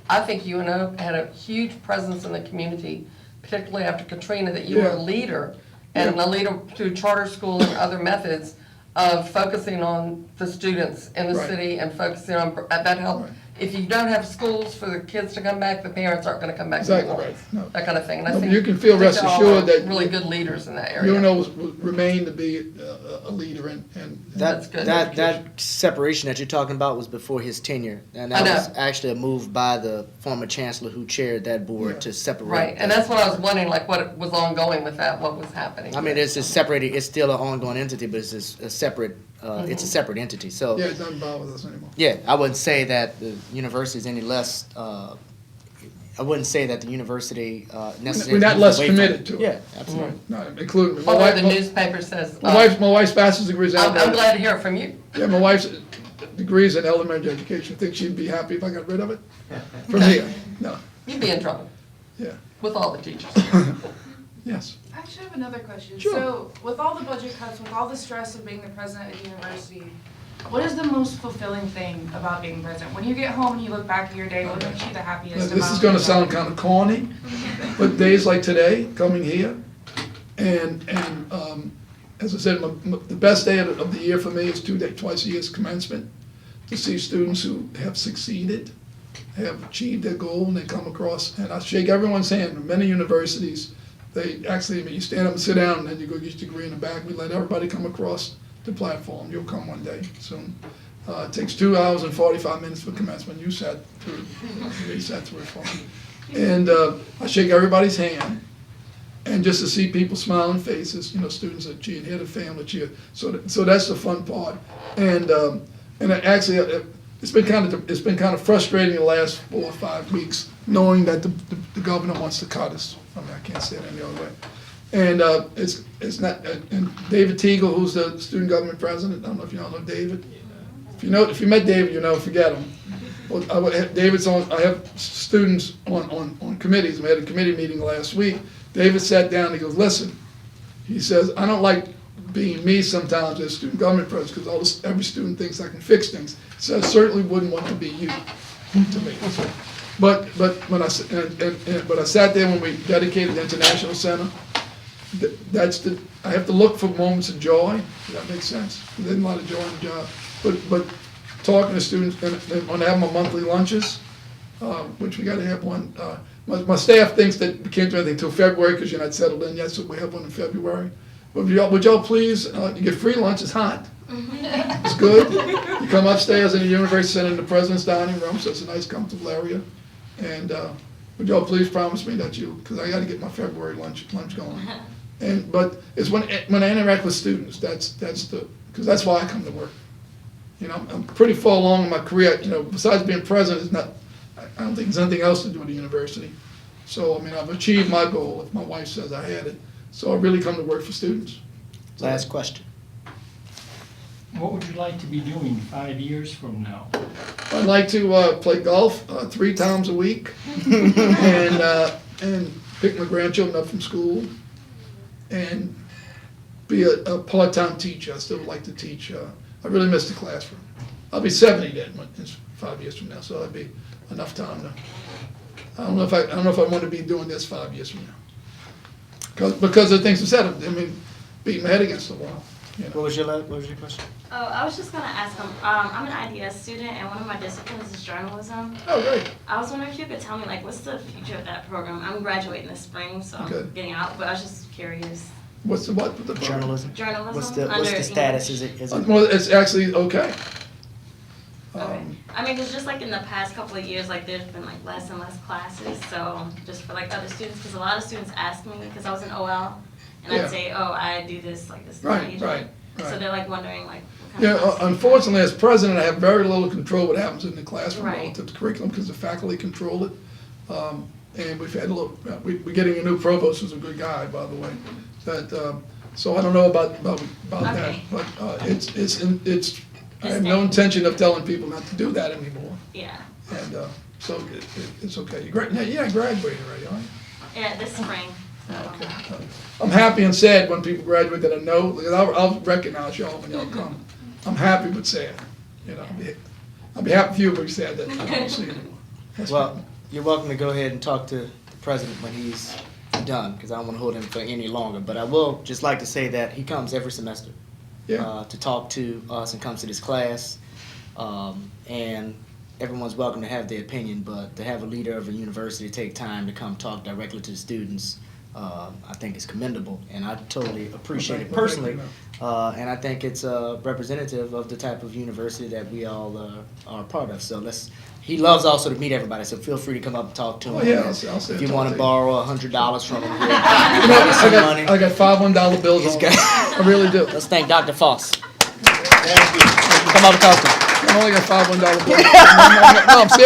I think UNO had a huge presence in the community, particularly after Katrina, that you were Yeah. a leader, and a leader through charter school and other methods of focusing on the students in the Right. city and focusing on, that help. Right. If you don't have schools for the kids to come back, the parents aren't gonna come back to Exactly New right. Orleans. No. That kind of thing, and I No, think. you can feel I think rest they're all assured that really good leaders in that area. UNO will remain to be a leader and. That's good. That separation that you're talking about was before his tenure, and I that know. was actually a move by the former chancellor who chaired that board Yeah. to separate. Right, and that's what I was wondering, like, what was ongoing with that, what was happening. I mean, it's just separated. It's still an ongoing entity, but it's just a separate. It's a separate entity. So Yeah, it doesn't bother us anymore. yeah, I wouldn't say that the university is any less. I wouldn't say that the university necessarily. We're not moves less away from committed to it. Yeah, absolutely. No, including me. Although the newspaper says, My wife's master's degree is I'm out. glad to hear it from you. Yeah, my wife's degree's in elementary education. I think she'd be happy if I got rid of it. From here, no, You'd be in trouble yeah, with all the teachers. yes. I actually have another question. Sure. So, with all the budget cuts, with all the stress of being the president of the university, what is the most fulfilling thing about being president? When you get home and you look back at your day, what makes you the happiest about This is gonna being sound president? kind of corny, but days like today, coming here, and as I said, the best day of the year for me is twice a year is commencement, to see students who have succeeded, have achieved their goal, and they come across, and I shake everyone's hand. Many universities, they actually, you stand up and sit down, and then you go get your degree in the back. We let everybody come across the platform. You'll come one day soon. It takes 2 hours and 45 minutes for commencement. You sat through it for me. And I shake everybody's hand, and just to see people smiling faces, students that cheer, hear the family cheer. So that's the fun part. And actually, it's been kind of frustrating the last 4 or 5 weeks, knowing that the governor wants to cut us. I mean, I can't say it any other way. And it's not. And David Teagle, who's the student government president, I don't know if you all know David. If you met David, forget him. Well, David's on. I have students on committees. We had a committee meeting last week. David sat down. He goes, "Listen," he says, "I don't like being me sometimes as student government president because every student thinks I can fix things. So I certainly wouldn't want to be you, to me." But when I sat there when we dedicated the International Center. I have to look for moments of joy. Does that make sense? There's a lot of joy in the job. But talking to students and when I have my monthly lunches, which we got to have one. My staff thinks that we can't do anything until February because you're not settled in yet, so we have one in February. But would y'all please, you get free lunch, it's hot. It's good. You come upstairs in the University Center in the President's Dining Room, so it's a nice comfortable area. And would y'all please promise me that because I got to get my February lunch going. But it's when I interact with students, because that's why I come to work. I'm pretty far along in my career. Besides being president, I don't think there's anything else to do at the university. So I've achieved my goal. If my wife says I had it, so I really come to work for students. Last question. What would you like to be doing 5 years from now? I'd like to play golf 3 times a week, and pick my grandchildren up from school, and be a part-time teacher. I still would like to teach. I really miss the classroom. I'll be 70 then, it's 5 years from now, so that'd be enough time to I don't know if I want to be doing this 5 years from now. Because of the things I said, I mean, beating my head against the wall, you know. What was your question? Oh, I was just gonna ask I'm an IDS student and one of my disciplines is journalism. Oh, great. I was wondering if you could tell me like what's the future of that program? I'm graduating this spring, so Okay. I'm getting out, but I was just curious. What's the what? The Journalism. Journalism. What's the under status? English. Is it? Well, it's actually okay. Okay. I mean, it's just like in the past couple of years, like there's been like less and less classes, so just for like other students, because a lot of students ask me, because I was in OL, and Yeah. I'd say, oh, I do this, like this. Right, major. right, So right. they're like wondering like what kind Yeah, of classes. unfortunately, as president, I have very little control what happens in the classroom Right. relative to curriculum, because the faculty control it. And we've had a little, we're getting a new provost who's a good guy, by the way. So I don't know about that, Okay. but I have no intention of telling people not to do that anymore. Yeah, And so it's okay. You graduated already, aren't you? yeah, this spring. So. Okay. I'm happy and sad when people graduate that I know, because I'll recognize y'all when y'all come. I'm happy but sad, you know. I'll be happy for you, but sad that I don't see you anymore. That's Well, fine. you're welcome to go ahead and talk to the president when he's done, because I don't want to hold him for any longer. But I will just like to say that he comes every semester Yeah. to talk to us and comes to this class. And everyone's welcome to have their opinion, but to have a leader of a university take time to come talk directly to the students, I think is commendable, and I totally appreciate it Well, thank you, personally. man. And I think it's representative of the type of university that we all are a part of. So he loves also to meet everybody, so feel free to come up and talk to him. Oh, yeah, I'll say If you talk want to to you. borrow $100 from him, You know, some money. I got 5 $1 bills He's on. got- I really do. Let's thank Dr. Foss. Come up and talk to him. I only got 5 $1 bills. No, I'm serious.